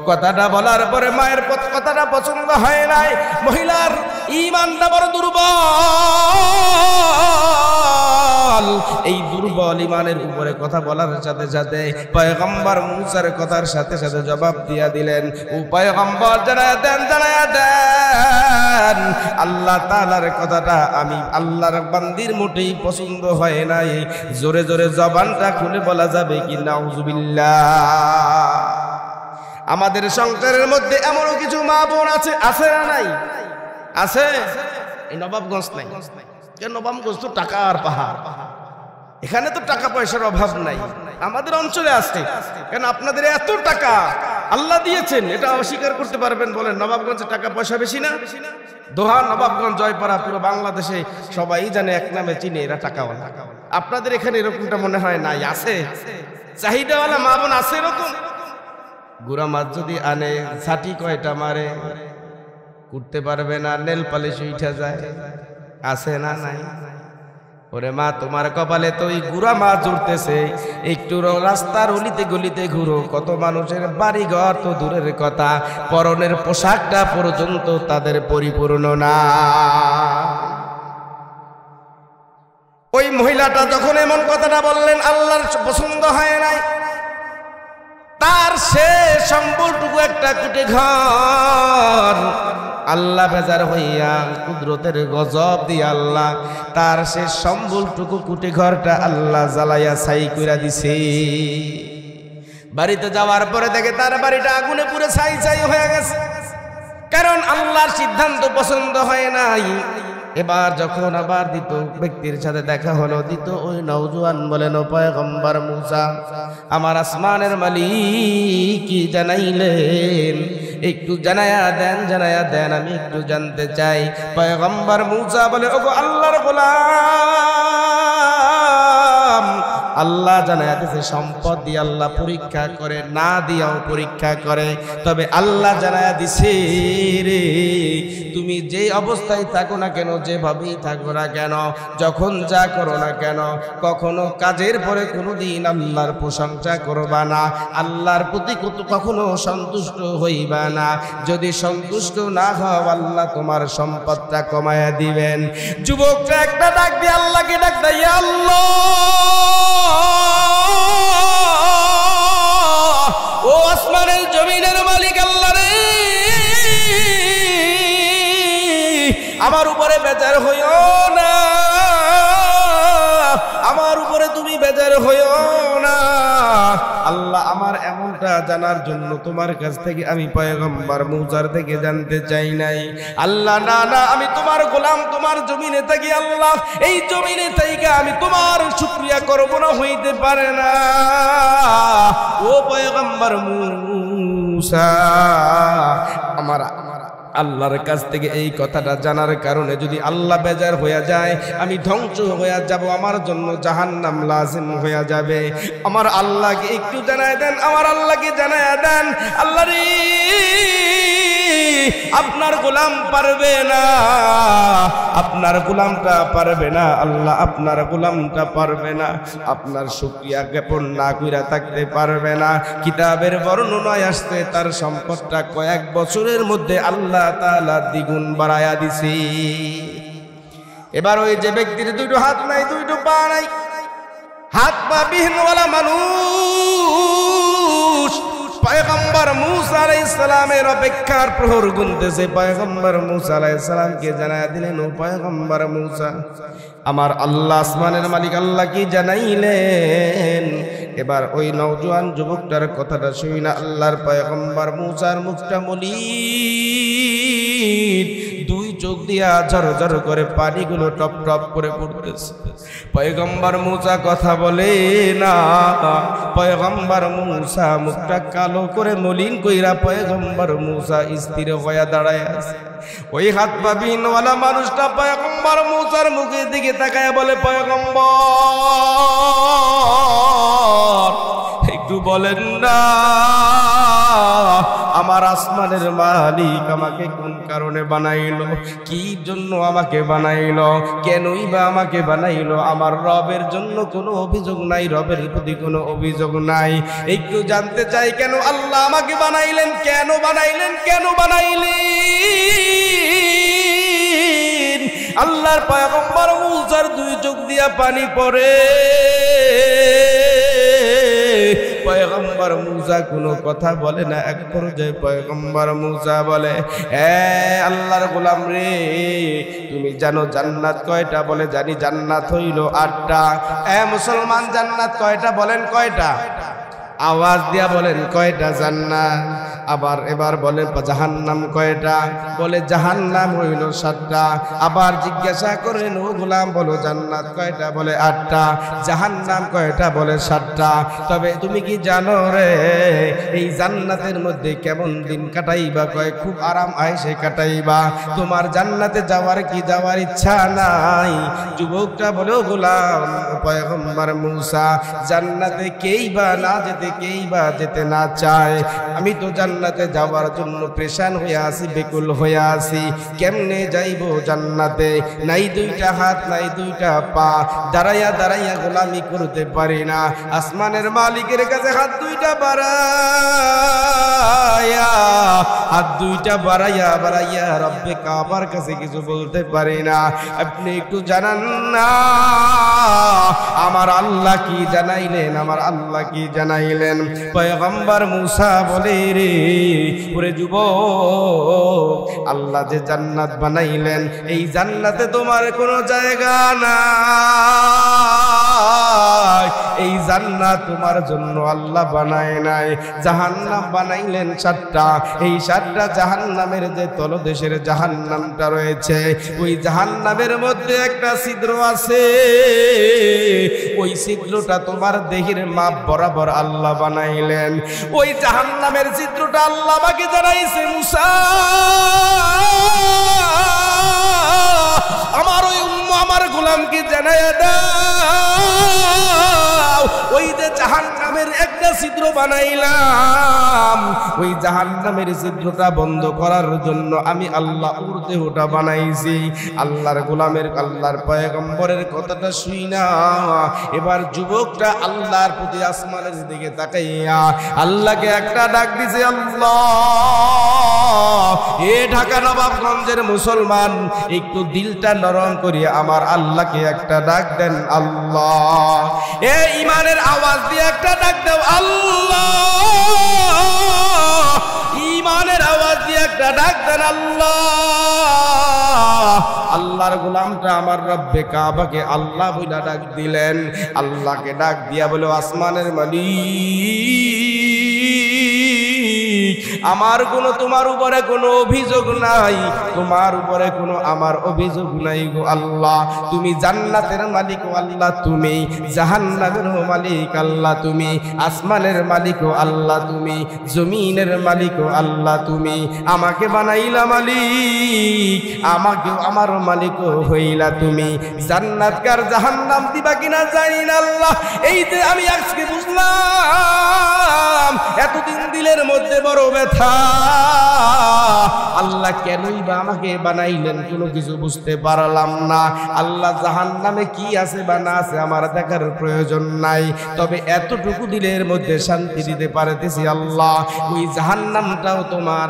Speaker 1: কথাটা বলার পরে মায়ের কথাটা পছন্দ হয় নাই, মহিলার ঈমানটা বড় দুর্বল। এই দুর্বল ঈমানের উপরে কথা বলার সাথে সাথে পয়গম্বর মুসার কথার সাথে সাথে জবাব দিয়া দিলেন, ও পয়গম্বর জানায়া দেন আল্লাহ তাআলার কথাটা আমি আল্লাহর বান্দির মোটেই পছন্দ হয় নাই। জোরে জোরে জবানটা খুলে বলা যাবে কি নাউজুবিল্লাহ। আমাদের সংসারের মধ্যে এমনও কিছু মা বোন আছে, আছে না নাই? আছে। এই নবাবগঞ্জ নাই, নবাবগঞ্জ তো টাকার পাহাড়, এখানে তো টাকা পয়সার অভাব নাই, আমাদের অঞ্চলে আছে। কেন আপনাদের এত টাকা আল্লাহ দিয়েছেন, এটা অস্বীকার করতে পারবেন? বলেন নবাবগঞ্জে টাকা পয়সা বেশি না? দোহা, নবাবগঞ্জ, জয়পাড়া, পুরো বাংলাদেশে সবাই জানে, এক নামে চিনে, এরা টাকাওয়ালা। আপনাদের এখানে এরকমটা মনে হয় নাই? আছে চাহিদাওয়ালা মা বোন আছে এরকম। গুড়া মাছ যদি আনে ছাটি কয়টা মারে, করতে পারবে না, নেল পালিশ উঠা যায়। আছে না নাই? ওরে মা, তোমার কপালে তো ওই গুড়া মাছ উঠতেছে, একটু রাস্তার অলিতে গলিতে ঘুরো, কত মানুষের বাড়ি ঘর তো দূরের কথা, পরনের পোশাকটা পর্যন্ত তাদের পরিপূর্ণ না। ওই মহিলাটা যখন এমন কথাটা বললেন, আল্লাহর পছন্দ হয় নাই, তার সে সম্বলটুকু একটা কুটে ঘর আল্লাহ বেজার হইয়া কুদরতের গজব দিয়ে আল্লাহ তার সে সম্বলটুকু কুটে ঘরটা আল্লাহ জ্বালাইয়া ছাই কইরা দিছে। বাড়িতে যাওয়ার পরে দেখে তার বাড়িটা আগুনে পুড়ে ছাই ছাই হয়ে গেছে, কারণ আল্লাহর সিদ্ধান্ত পছন্দ হয় নাই। এবার যখন আবার দ্বিতীয় ব্যক্তির সাথে দেখা হলো, দ্বিতীয় ওই নওজোয়ান বলেন, ও পয়গম্বর মুসা, আমার আসমানের মালিক কি জানাইলেন? একটু জানায়া দেন, আমি একটু জানতে চাই। পয়গম্বর মুসা বলে, ওগো আল্লাহর গোলাম, আল্লাহ জানায়া দিয়েছে সম্পদ দিয়ে আল্লাহ পরীক্ষা করে, না দিয়াও পরীক্ষা করে, তবে আল্লাহ জানায়া দিছে রে, তুমি যে অবস্থায় থাকো না কেন, যেভাবেই থাকো না কেন, যখন যা করো না কেন, কখনো কাজের পরে কোনোদিন আল্লাহর প্রশংসা করবা না, আল্লাহর প্রতি কখনো সন্তুষ্ট হইবা না। যদি সন্তুষ্ট না হও, আল্লাহ তোমার সম্পদটা কমায়া দিবেন। যুবকটা একটা ডাক দিয়ে আল্লাহকে ডাক দেয়, আল্লাহ, ও আসমানের জমিনের মালিক আল্লাহ রে, আমার উপরে বেজার হইও না, আমার উপরে তুমি বেজার হইও না। আল্লাহ, আমার এমনটা জানার জন্য তোমার কাছ থেকে আমি পয়গম্বর মুসার থেকে জানতে চাই নাই। আল্লাহ, না না, আমি তোমার গোলাম, তোমার জমিনে থাকি আল্লাহ, এই জমিনে থেকে আমি তোমার শুকরিয়া করব না, হইতে পারে না। ও পয়গম্বর মুসা, আমার আল্লাহর কাছ থেকে এই কথাটা জানার কারণে যদি আল্লাহ বেজার হয়ে যায়, আমি ধ্বংস হয়ে যাব, আমার জন্য জাহান্নাম লাজিম হয়ে যাবে। আমার আল্লাহকে একটু জানায় দেন, আমার আল্লাহকে জানায় দেন, আল্লাহ রে, আপনার গোলাম পারবে না, আপনার গোলামটা পারবে না, আল্লাহ আপনার গোলামটা পারবে না, আপনার শুকরিয়া জ্ঞাপন না কইরা থাকতে পারবে না। কিতাবের বর্ণনায় আসছে তার সম্পদটা কয়েক বছরের মধ্যে আল্লাহ তাআলা দ্বিগুণ বাড়ায়া দিছে। এবার ওই যে ব্যক্তির দুটো হাত নাই, দুটো পা নাই, হাত পা বিহীনওয়ালা মানুষ পয়গম্বর মুসা আলাইহিস সালামের অপেক্ষার প্রহর গুনতেছে। পয়গম্বর মুসা আলাইহিস সালামকে জানায়া দিলেন, ও পয়গম্বর মুসা, আমার আল্লাহ আসমানের মালিক আল্লাহ কি জানাইলেন? এবার ওই নওজোয়ান যুবকটার কথাটা শুই না আল্লাহর পয়গম্বর মুসার মুখটা মলিন, দুই চোখ দিয়া ঝরঝর করে পানিগুলো টপ টপ করে পড়তেছে। পয়গম্বর মুসা কথা বলে না, পয়গম্বর মুসা মুখটা কালো করে মলিন কইরা পয়গম্বর মুসা স্থির হয়ে দাঁড়ায় আছে। ওই হাত পা বিহীনওয়ালা মানুষটা পয়গম্বর মুসার মুখের দিকে তাকায় বলে, পয়গম্বর, বলেন না আমার আসমানের মালিক আমাকে কোন কারণে বানাইলো, কি জন্য আমাকে বানাইলো, কেনই বা আমাকে বানাইলো? আমার রবের জন্য কোনো অভিযোগ নাই, রবের প্রতি কোনো অভিযোগ নাই। একটু জানতে চাই কেন আল্লাহ আমাকে বানাইলেন, কেন বানাইলেন, কেন বানাইলেন? আল্লাহর পয়গম্বর মূসার দুই চোখ দিয়া পানি পড়ে। পয়গম্বর মূসা কোনো কথা বলে না। এক পর্যায়ে পয়গম্বর মূসা বলে, আল্লাহর গোলাম রে, তুমি জানো জান্নাত কয়টা? বলে জানি, জান্নাত হইল 8টা। মুসলমান জান্নাত কয়টা বলেন, কয়টা? আওয়াজ দিয়া বলেন কয়টা জান্নাত? আবার এবার বলে জাহান্নাম কয়টা? বলে জাহান্নাম হইল 7টা। আবার জিজ্ঞাসা করেন, ও গোলাম বলো জান্নাত কয়টা? বলে 8টা। জাহান্নাম কয়টা? বলে 7টা। তবে তুমি কি জানো রে এই জান্নাতের মধ্যে কেমন দিন কাটাইবা? কয় খুব আরাম আয়েশে কাটাইবা। তোমার জান্নাতে যাওয়ার কি যাওয়ার ইচ্ছা নাই? যুবকটা বলে, ও গোলাম পয়গম্বর মূসা, জান্নাতে কেই বা না যেতে, কেই বা যেতে না চায়। আমি তো জান্নাতে যাওয়ার জন্য প্রেশান হয়ে আছি, বেকুল হয়ে আছি। কেমনে যাইব জান্নাতে? নাই 2টা হাত, নাই 2টা পা, দাঁড়াইয়া দাঁড়াইয়া গোলামি করতে পারি না। আসমানের মালিকের কাছে হাত 2টা বাড়াইয়া, হাত 2টা বাড়াইয়া বাড়াইয়া রব্বে কাবার কাছে কিছু বলতে পারি না। আপনি একটু জানান না আমার আল্লাহ কি জানাইলেন, আমার আল্লাহ কি জানাইলেন? পয়গম্বর মূসা বলে, রে ওরে যুবক, আল্লাহ যে জান্নাত বানাইলেন, এই জান্নাতে তোমার কোনো জায়গা নাই। এই জান্নাত তোমার জন্য আল্লাহ বানায় নাই, জাহান্নাম বানাইলেন 7টা। এই 7টা জাহান্নামের যে তলদেশের জাহান্নামটা রয়েছে, ওই জাহান্নামের মধ্যে একটা ছিদ্র আছে। ওই ছিদ্রটা তোমার দেহের মাপ বরাবর আল্লাহ বানাইলেন। ওই জাহান্নামের ছিদ্রটা আল্লাহ আমাকে জানাইছে, মূসা আমার ওই আমার গোলামকে জানাইয়া দাও, ওই যে জাহান্নামের একটা ছিদ্র বানাইলাম, ওই জাহান্নামের ছিদ্রটা বন্ধ করার জন্য আমি আল্লাহ ওর দেহটা বানাইছি। আল্লাহর গোলামের, আল্লাহর পয়গম্বরের কথাটা শুই না। এবার যুবকটা আল্লাহর প্রতি আসমানের দিকে তাকাইয়া আল্লাহকে একটা ডাক দিছে, আল্লাহ। এ ঢাকা নবাবগঞ্জের মুসলমান, একটু দিলটা নরম করিয়া আমার আল্লাহকে একটা ডাক দেন, আল্লাহ। এ ইমানের আওয়াজ দিয়ে একটা ডাক দাও, আল্লাহ। ইমানের আওয়াজ দিয়ে একটা ডাক দেন, আল্লাহ। আল্লাহর গোলামটা আমার রব্বে কাবাকে আল্লাহ বইলা ডাক দিলেন। আল্লাহকে ডাক দিয়া বলে, আসমানের মালিক, আমার কোনো তোমার উপরে কোনো অভিযোগ নাই, তোমার উপরে কোনো আমার অভিযোগ নাই গো আল্লাহ। তুমি জান্নাতের মালিক ও আল্লাহ, তুমি জাহান্নামের মালিক আল্লাহ, তুমি আসমানের মালিক ও আল্লাহ, তুমি জমিনের মালিক ও আল্লাহ, তুমি আমাকে বানাইলা মালিক, আমাকে আমার মালিক হইলা তুমি। জান্নাত কার জাহান্নাম দিবা কিনা জানি না আল্লাহ। এই যে আমি আজকে বুঝলাম, এতদিন দিলের মধ্যে বড় ব্যথা। আল্লাহ কেনই বা আমাকে বানাইলেন কোনো কিছু বুঝতে পারলাম না। আল্লাহ জাহান্নামে কি আছে বা না আছে আমার দেখার প্রয়োজন নাই, তবে এতটুকু দিলের মধ্যে শান্তি দিতে পারতেছি আল্লাহ, ওই জাহান্নামটাও তোমার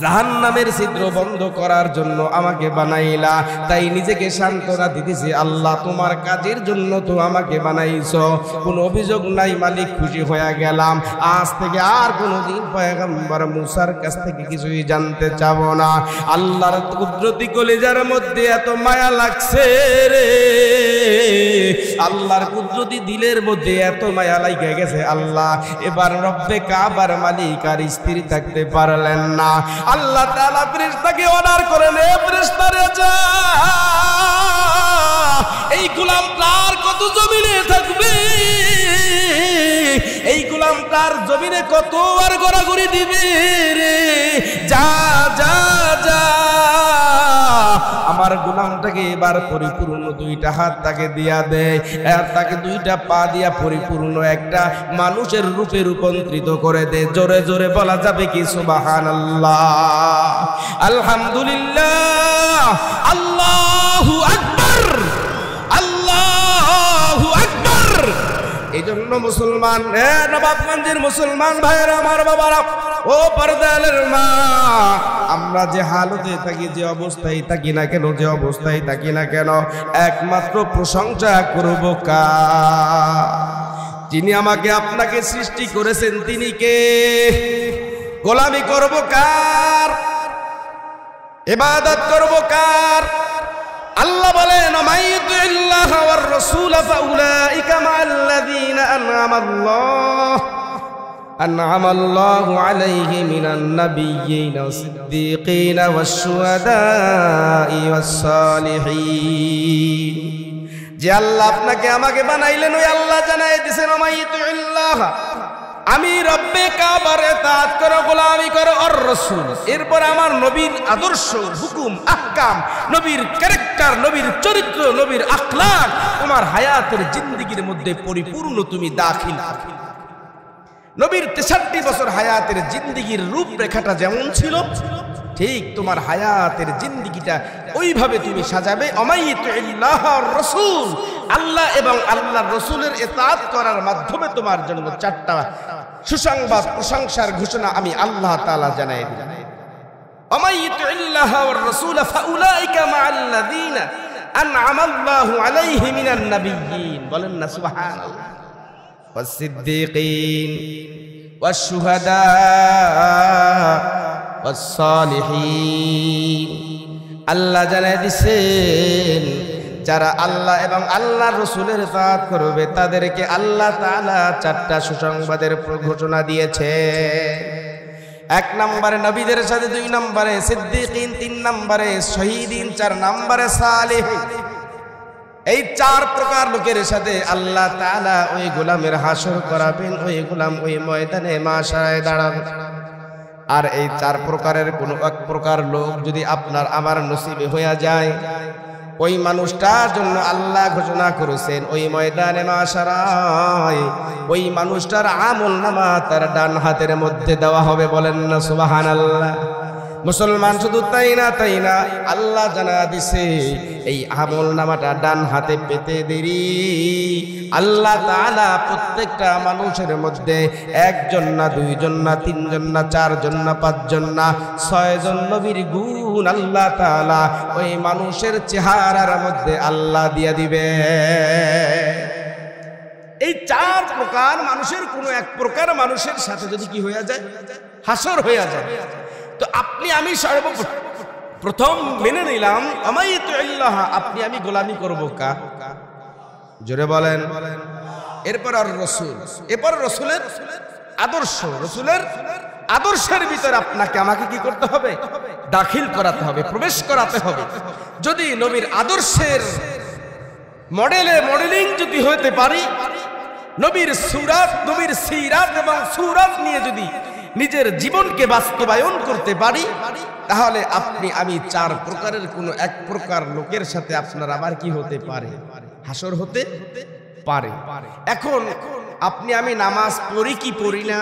Speaker 1: জাহান্নামের ছিদ্র বন্ধ করার জন্য আমাকে বানাইলা। তাই নিজেকে সান্ত্বনা দিতেছি, আল্লাহ তোমার কাজের জন্য তো আমাকে বানাইছো, কোনো অভিযোগ নাই মালিক, খুশি হয়ে গেলাম। আজ থেকে আর কোনোদিন পয়গম্বর মূসার কাছ থেকে কিছুই জানতে চাব না। আল্লাহর কুদরতি কলিজার মধ্যে এত মায়া লাগছে রে, আল্লাহর কুদরতি দিলের মধ্যে এত মায়া লাগে গেছে আল্লাহ। এবার রব্বে কাবার মালিক আর স্থির থাকতে পারলেন না। আল্লাহ তাআলা ফেরেশতাকে অর্ডার করেন, এ ফেরেশতারে যা, এই গোলামটা আর কত জমিনে থাকবে, এই গোলাম গোলামটার জমিনে কত আর গড়াগড়ি দিবে রে, যা যা যা আমার গোলামটাকে এবার পরিপূর্ণ দুইটা হাত তাকে দিয়া দেয়, আর তাকে দুইটা পা দিয়া পরিপূর্ণ একটা মানুষের রূপে রূপান্তরিত করে দেয়। জোরে জোরে বলা যাবে কি সুবহানাল্লাহ, আলহামদুলিল্লাহ, আল্লাহু আকবার, আল্লাহু আকবার। এই জন্য মুসলমান, নবাবগঞ্জের মুসলমান ভাইয়েরা, আমার বাবারা, ও পর্দালের মা, আমরা যে হালতে থাকি, যে অবস্থায় থাকি না কেন, যে অবস্থায় থাকি না কেন, একমাত্র প্রশংসা করব কার? যিনি আমাকে আপনাকে সৃষ্টি করেছেন তিনি কে? গোলামি করব কার? ইবাদত করব কার? আল্লাহ বলেন, মাইয়ুতিল্লাহ ওয়ার রাসূল ফাউলাইকা মাআল্লাযীনা আন'আমাল্লাহু আলাইহিম মিনান নাবিয়্যিনা ওয়াস-সিদ্দীকিনা ওয়াশ-শুহাদা'i ওয়াস-সালিহিন। যে আল্লাহ আপনাকে আমাকে বানাইলেন, ওই আল্লাহ জানাই দিয়েছেন, মাইয়ুতিল্লাহ, আমি রব্বে কাবার ইতাআত করো, গোলামি করো, আর রাসূল, এরপর আমার নবীর আদর্শ, হুকুম, আহকাম, নবীর ক্যারেক্টার, নবীর চরিত্র, নবীর আখলাক তোমার হায়াতের জিন্দেগির মধ্যে পরিপূর্ণ তুমি দাখিল। নবীর 63 বছর হায়াতের জিন্দেগির রূপরেখাটা যেমন ছিল, ঠিক তোমার হায়াতের জিন্দেগিটা ওইভাবে তুমি সাজাবে। অমাইয়ুতিল্লাহ ওয়ার রাসূল, আল্লাহ এবং আল্লাহর রাসূলের ইতাআত করার মাধ্যমে তোমার জন্য 4টা সুসংবাদ, প্রশংসার ঘোষণা আমি আল্লাহ তাআলা জানাই দিলাম। অমাইয়ুতিল্লাহ ওয়ার রাসূল ফাউলাইকা মাআল্লাযীনা আন'আমাল্লাহু আলাইহিম মিনান নাবিয়্যিন, বলেন না সুবহানাল্লাহ, ওয়াস-সিদ্দীকিন ওয়াশ-শুহাদা ওয়াস-সালিহিন। আল্লাহ জানাই দিয়েছেন, যারা আল্লাহ এবং আল্লাহর রাসূলের ইতাআত করবে তাদেরকে আল্লাহ তাআলা 4টা সুসংবাদের ঘোষণা দিয়েছে। 1 নম্বরে নবীদের সাথে, 2 নম্বরে সিদ্দীকিন, 3 নম্বরে শহীদিন, 4 নম্বরে সালেহিন। এই 4 প্রকার লোকের সাথে আল্লাহ তাআলা ওই গোলামের হাসর করাবেন। ওই গোলাম ওই ময়দানে মাশারে দাঁড়াবে। আর এই 4 প্রকারের কোন এক প্রকার লোক যদি আপনার আমার নসিবে হইয়া যায়, ওই মানুষটার জন্য আল্লাহ ঘোষণা করেছেন, ওই ময়দানে মাশারায় ওই মানুষটার আমলনামা তার ডান হাতের মধ্যে দেওয়া হবে। বলেন না সুবহানাল্লাহ। মুসলমান শুধু তাই না, আল্লাহ জানা দিছে, এই আমলনামাটা ডান হাতে পেতে দেরি আল্লাহ তাআলা প্রত্যেকটা মানুষের মধ্যে 1 জন না, 2 জন না, 3 জন না, 4 জন না, 5 জন না, 6 জন নবীর গুণ আল্লাহ তাআলা ওই মানুষের চেহারার মধ্যে আল্লাহ দিয়া দিবে। এই 4 প্রকার মানুষের কোন এক প্রকার মানুষের সাথে যদি কি হইয়া যায়, হাসর হইয়া যায়, তো আপনি আমি সর্বপ্রথম মেনে নিলাম অমাইয়ুতিল্লাহ, আপনি আমি গোলামি করব কার? জোরে বলেন। এরপর আর রাসূল, এরপর রাসূলের আদর্শ, রাসূলের আদর্শের ভিতরে আপনাকে আমাকে কি করতে হবে? দাখিল করাতে হবে, প্রবেশ করাতে হবে। যদি নবীর আদর্শের মডেলিং যদি হতে পারি, নবীর সুরাত, নবীর সিরাত এবং সুরাত নিয়ে যদি নিজের জীবনকে বাস্তবায়ন করতে পারি, তাহলে আপনি আমি 4 প্রকারের কোন এক প্রকার লোকের সাথে আপনার আবার কি হতে পারে? হাসর হতে পারে। এখন আপনি আমি নামাজ পড়ি কি পড়ি না,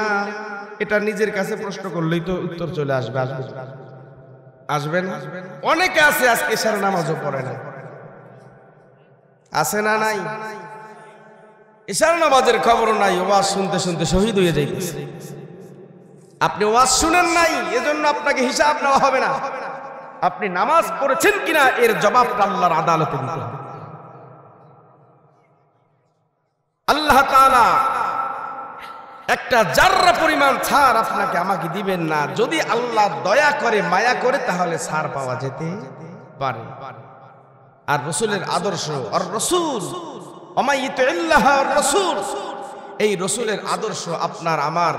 Speaker 1: এটা নিজের কাছে প্রশ্ন করলেই তো উত্তর চলে আসবে। আসবে না? অনেকে আছে আজকে এশার নামাজও পড়ে না, আছে না নাই? এশার নামাজের খবর নাই, ওয়াজ শুনতে শুনতে শহীদ হয়ে যাইতেছে। আপনি ওয়াজ শুনেন নাই, এজন্য আপনাকে হিসাব নেওয়া হবে না। আপনি নামাজ পড়েছেন কিনা এর জবাবটা আল্লাহর আদালতে দিতে হবে। আল্লাহ তাআলা একটা জাররা পরিমাণ ছাড় আপনাকে আমাকে দিবেন না। যদি আল্লাহ দয়া করে, মায়া করে, তাহলে ছাড় পাওয়া যেতে পারে। আর রাসূলের আদর্শ, আর রাসূল অমাইয়ুতিল্লাহ আর রাসূল, এই রাসূলের আদর্শ আপনার আমার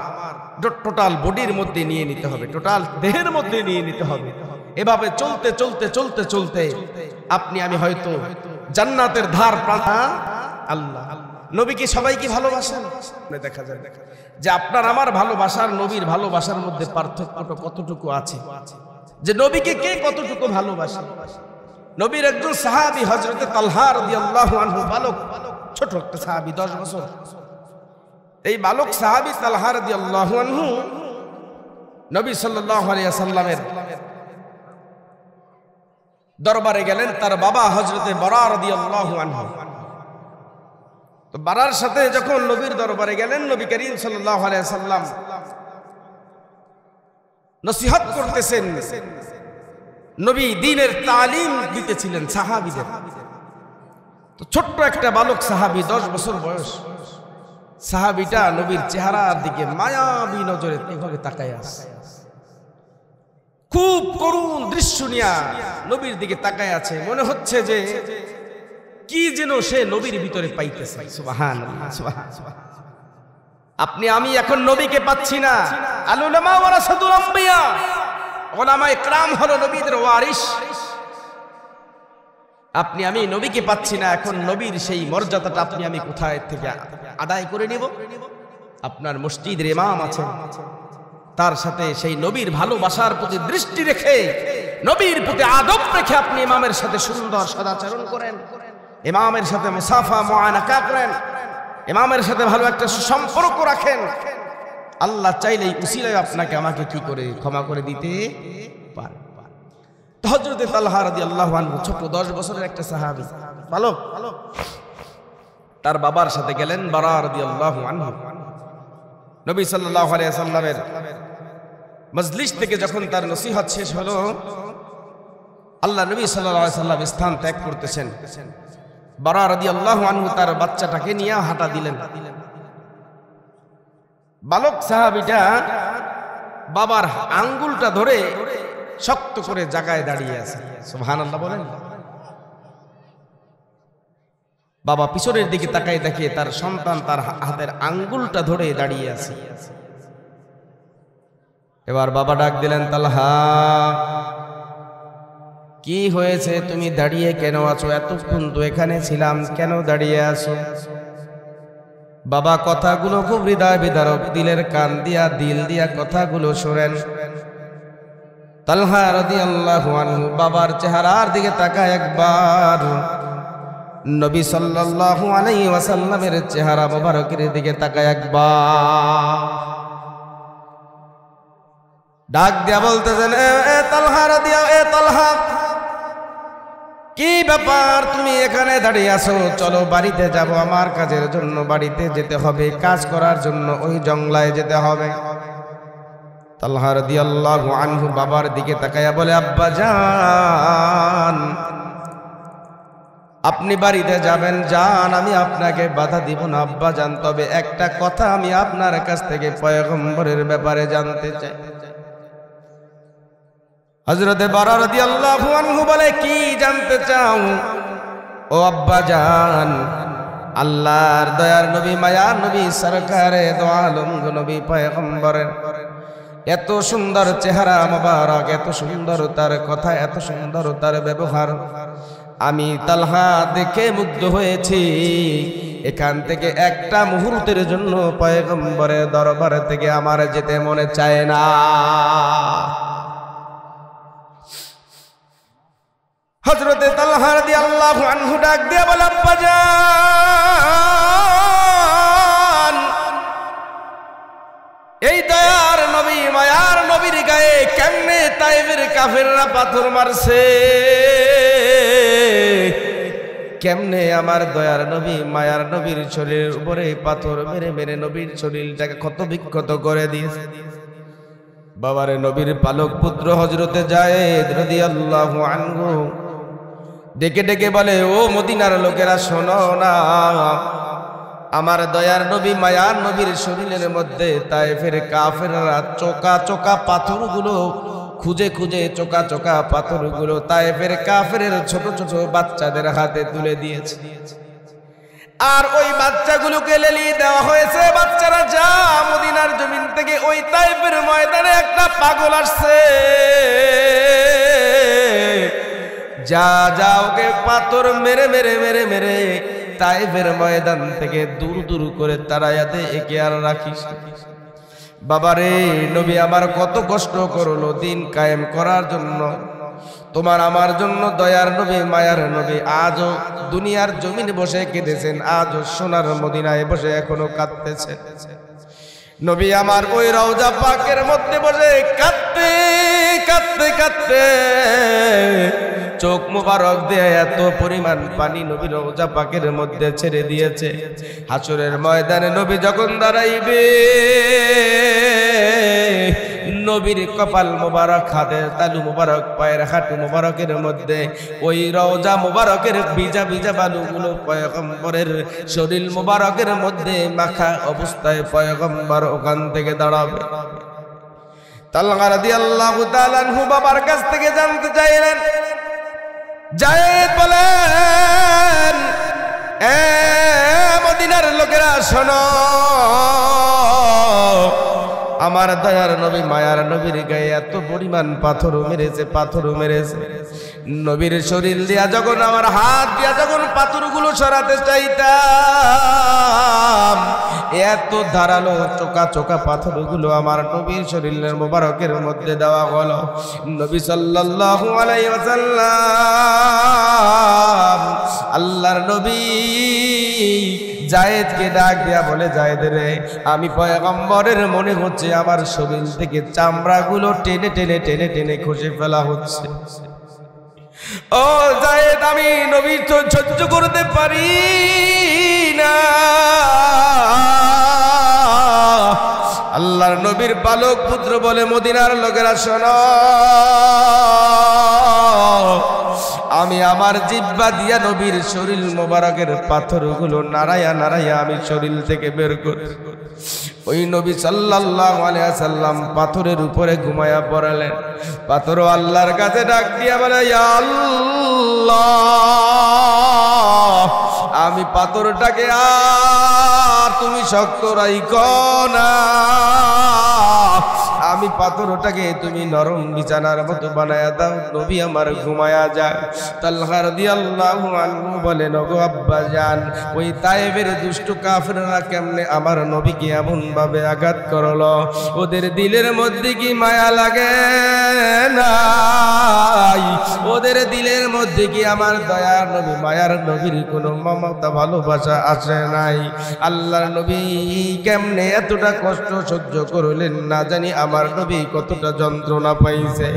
Speaker 1: টোটাল বডির মধ্যে নিয়ে নিতে হবে, টোটাল দেহের মধ্যে নিয়ে নিতে হবে। এভাবে চলতে চলতে চলতে চলতে আপনি আমি হয়তো জান্নাতের ধার প্রান্তে, আল্লাহ নবীকে সবাই কি ভালোবাসেন? দেখা যায় যে আপনার আমার ভালোবাসার নবীর ভালোবাসার মধ্যে পার্থক্যটা কতটুকু আছে, যে নবীকে কে কতটুকু ভালোবাসে। নবীর একজন সাহাবী হযরতে তালহা রাদিয়াল্লাহু আনহু, বালক, ছোট একটা সাহাবী, 10 বছর। এই বালক সাহাবী তালহা রাদিয়াল্লাহু আনহু নবী সাল্লাল্লাহু আলাইহি ওয়াসাল্লামের দরবারে গেলেন তার বাবা হযরতে বারা রাদিয়াল্লাহু আনহু। তো বারার সাথে যখন নবীর দরবারে গেলেন, নবী করিম সাল্লাল্লাহু আলাইহি ওয়াসাল্লাম নসিহত করতেছেন, নবী দ্বীনের তালিম দিতেছিলেন সাহাবীদের। তো ছোট্ট একটা বালক সাহাবী, 10 বছর বয়স সাহাবীটা নবীর চেহারার দিকে মায়াবী নজরে এভাবে তাকায় আছে। খুব করুণ দৃশ্য নিয়ে নবীর দিকে তাকায় আছে। মনে হচ্ছে যে কি যেন সে নবীর ভিতরে পাইতেছে। সুবহানাল্লাহ, সুবহানাল্লাহ। আপনি আমি এখন নবীকে পাচ্ছি না। আল উলামা ওয়ারাসাতুল আম্বিয়া, উলামায়ে কেরাম হলো নবীদের ওয়ারিস। আপনি আমি নবীকে পাচ্ছি না। এখন নবীর সেই মর্যাদাটা আপনি আমি কোথায় থেকে আদায় করে নিব? আপনার মসজিদের ইমাম আছেন, তার সাথে সেই নবীর ভালোবাসার প্রতি দৃষ্টি রেখে, নবীর প্রতি আদব রেখে আপনি ইমামের সাথে সুন্দর সদাচরণ করেন, ইমামের সাথে মুসাফা মুআনাকা করেন, ইমামের সাথে ভালো একটা সম্পর্ক রাখেন। আল্লাহ চাইলেই উসিলায় আপনাকে আমাকে কি করে ক্ষমা করে দিতে পারে। তো হযরতে তালহা রাদিয়াল্লাহু আনহু ছোট 10 বছরের একটা সাহাবী বালক, তার বাবার সাথে গেলেন বারা রাদিয়াল্লাহু আনহু। নবী সাল্লাল্লাহু আলাইহি ওয়াসাল্লামের মজলিস থেকে যখন তার নসিহত শেষ হলো, আল্লাহ নবী সাল্লাল্লাহু আলাইহি ওয়াসাল্লাম স্থান ত্যাগ করতেছেন। বারা রাদিয়াল্লাহু আনহু তার বাচ্চাটাকে নিয়ে হাঁটা দিলেন। বালক সাহাবীটা বাবার আঙ্গুলটা ধরে শক্ত করে জায়গায় দাঁড়িয়ে আছে। সুবহানাল্লাহ বলেন। বাবা পিছনের দিকে তাকায় দেখে তার সন্তান তার হাতের আঙ্গুলটা ধরে দাঁড়িয়ে আছে। এবার বাবা ডাক দিলেন, তালহা কি হয়েছে? তুমি দাঁড়িয়ে কেন আছো? এতক্ষণ তো এখানে ছিলাম, কেন দাঁড়িয়ে আছো? বাবা কথাগুলো খুব হৃদয় বিদারক, দিলের কান দিয়া দিল দিয়া কথাগুলো শোনেন। তালহা রাদিয়াল্লাহু আনহু বাবার চেহারার দিকে তাকায় একবার, নবী সাল্লাল্লাহু আলাইহি ওয়াসাল্লামের চেহারা মোবারকের দিকে তাকায় একবার, ডাক দিয়া বলতেছেন, এ তালহা তালহা, কি ব্যাপার? তুমি এখানে দাঁড়িয়ে আছো? চলো বাড়িতে যাব, আমার কাজের জন্য বাড়িতে যেতে হবে, কাজ করার জন্য ওই জংলায় যেতে হবে। তালহা রাদিয়াল্লাহু আনহু বাবার দিকে তাকায়া বলে, আব্বা জান, আপনি বাড়িতে যাবেন, যান, আমি আপনাকে বাধা দিব না আব্বা জান। তবে একটা কথা আমি আপনার কাছ থেকে পয়গম্বরের ব্যাপারে জানতে চাই। হযরতে বারা রাদিয়াল্লাহু আনহু বলে, কি জানতে চাও? ও আব্বা জান, আল্লাহর দয়ার নবী, মায়ার নবী, সরকারে দো আলম নবী পয়গম্বরের এত সুন্দর চেহারা মোবারক, এত সুন্দর তার কথা, এত সুন্দর তার ব্যবহার, আমি তালহা দেখে মুগ্ধ হয়েছি। এখান থেকে একটা মুহূর্তের জন্য পয়গম্বরের দরবার থেকে আমার যেতে মনে চায় না। হযরতে তালহা রাদিয়াল্লাহু আনহু ডাক দিয়ে বলে, আব্বা জান, এই দয়ার নবী, মায়ার নবীর গায়ে কেমনে তায়েফের কাফেররা পাথর মারছে, কেমনে আমার দয়ার নবী, মায়ার নবীর শরীরের উপরে পাথর মেরে মেরে নবীর শরীরটাকে ক্ষত বিক্ষত করে দিয়েছে। বাবারে নবীর পালক পুত্র হযরতে যায়েদ রাদিয়াল্লাহু আনহু ডেকে ডেকে বলে, ও মদিনার লোকেরা শোনো না, আমার দয়ার নবী, মায়ার নবীর শরীরের মধ্যে তায়েফের কাফেররা চোকা চোকা পাথরগুলো খুঁজে খুঁজে, চোকা চোকা পাথরগুলো তায়েফের কাফেরের ছোট ছোট বাচ্চাদের হাতে তুলে দিয়েছে। আর ওই বাচ্চাগুলোকে লেলিয়ে দেওয়া হয়েছে। বাচ্চারা যা, মদিনার জমিন থেকে ওই তায়েফের ময়দানে একটা পাগল আসছে, যা যা ওকে পাথর মেরে মেরে মেরে মেরে তায়েফের ময়দান থেকে দূর দূর করে তাড়াইয়া দে, একে আর রাখিস। বাবারে, নবী আমার কত কষ্ট করলো দিন কায়েম করার জন্য, তোমার আমার জন্য। দয়ার নবী, মায়ার নবী আজও দুনিয়ার জমিনে বসে কেঁদেছেন, আজও সোনার মদিনায় বসে এখনো কাঁদতেছে। নবী আমার ওই রওজা পাকের মধ্যে বসে কাঁদতে কাঁদতে কাঁদতে চোখ মুবারক দিয়ে এত পরিমাণ পানি নবী রওজা পাকের মধ্যে ছেড়ে দিয়েছে। হাসরের ময়দানে নবী যখন দাঁড়াইবে, নবীর কপাল মুবারক, হাতের তালু মুবারক, পায়ের হাঁটু মুবারকের মধ্যে ওই রওজা মুবারকের ভিজা ভিজা বালুগুলো পয়গম্বরের শরীর মুবারকের মধ্যে মাখা অবস্থায় পয়গম্বর ওখান থেকে দাঁড়াবে। তালহা রাদিয়াল্লাহু তাআলা আনহু বাবার কাছ থেকে জানতে চাইলেন, যায়েদ বলেন, এ মদিনার লোকেরা শোনো, আমার দয়ার নবী মায়ার নবীর গায়ে এত পরিমাণ পাথর মেরেছে। নবীর শরীর দিয়া যখন আমার হাত দিয়া যখন পাথরগুলো সরাতে চাইতাম, এত ধারালো চোকা চোকা পাথরগুলো আমার নবীর শরীরের মোবারকের মধ্যে দেওয়া হলো। নবী সাল্লাল্লাহু আলাইহি ওয়াসাল্লাম, আল্লাহর নবী জায়েদকে ডাক দিয়া বলে, জায়েদ রে, আমি পয়গম্বরের মনে হচ্ছে আমার শরীর থেকে চামড়াগুলো টেনে টেনে টেনে টেনে খসে ফেলা হচ্ছে। ও জায়েদ, আমি নবী তো সহ্য করতে পারি না। আল্লাহর নবীর বালক পুত্র বলে, মদিনার লোকেরা শোনো, আমি আমার জিহ্বা দিয়া নবীর শরীর মোবারকের পাথরগুলো নাড়াইয়া নাড়াইয়া আমি শরীর থেকে বের করি। ওই নবী সাল্লাল্লাহু আলাইহি ওয়াসাল্লাম পাথরের উপরে ঘুমায়া পড়লেন। পাথর আল্লাহর কাছে ডাক দিয়া বলে, ইয়া আল্লাহ, আমি পাথরটাকে আর তুমি শক্ত রাইখো না, আমি পাথরটাকে তুমি নরম বিছানার মতো বানায়া দাও, নবী আমার ঘুমায়া যায়। তালহা রাদিয়াল্লাহু আনহু বলেন, ওগো আব্বাজান, ওই তায়েফের দুষ্ট কাফেররা কেমনে আমার নবীকে এমন ভাবে আঘাত করলো, ওদের দিলের মধ্যে কি মায়া লাগে নাই? ওদের দিলের মধ্যে কি আমার দয়ার নবী মায়ার নবীর কোনো মমতা ভালোবাসা আসে নাই? আল্লাহর নবী কেমনে এতটা কষ্ট সহ্য করলেন, না জানি আমার নবী কতটা যন্ত্রণা পাইছে।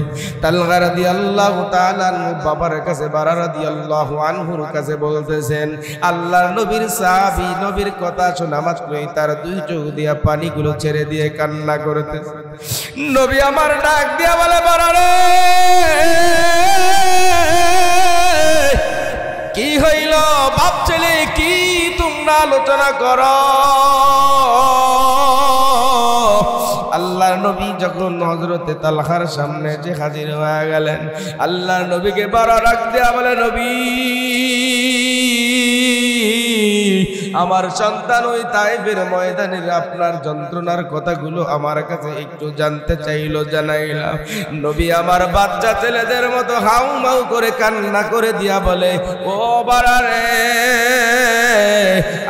Speaker 1: তালহা রাদিয়াল্লাহু তাআলা আনহু বাবার কাছে, বারা রাদিয়াল্লাহু আনহুর কাছে বলতেছেন, আল্লাহর নবীর সাহাবী নবীর কথা শোনা মাত্রই তার দুই চোখ দিয়া পানিগুলো ছেড়ে দিয়ে কান্না করতেছে। নবী আমার ডাক দিয়া বলে, বারা রে, কি হইল? বাপ ছেলে কি তোমরা আলোচনা করো? আল্লাহর নবী যখন হযরতে তালহার সামনে যে হাজির হয়ে গেলেন, আল্লাহর নবীকে বারা ডাক দিয়া বলে, নবী, আমার সন্তান ওই তায়েফের ময়দানের আপনার যন্ত্রণার কথাগুলো আমার কাছে একটু জানতে চাইলো, জানাইলাম। নবী আমার বাচ্চা ছেলেদের মতো হাউ মাউ করে কান্না করে দিয়া বলে, ও বারা রে,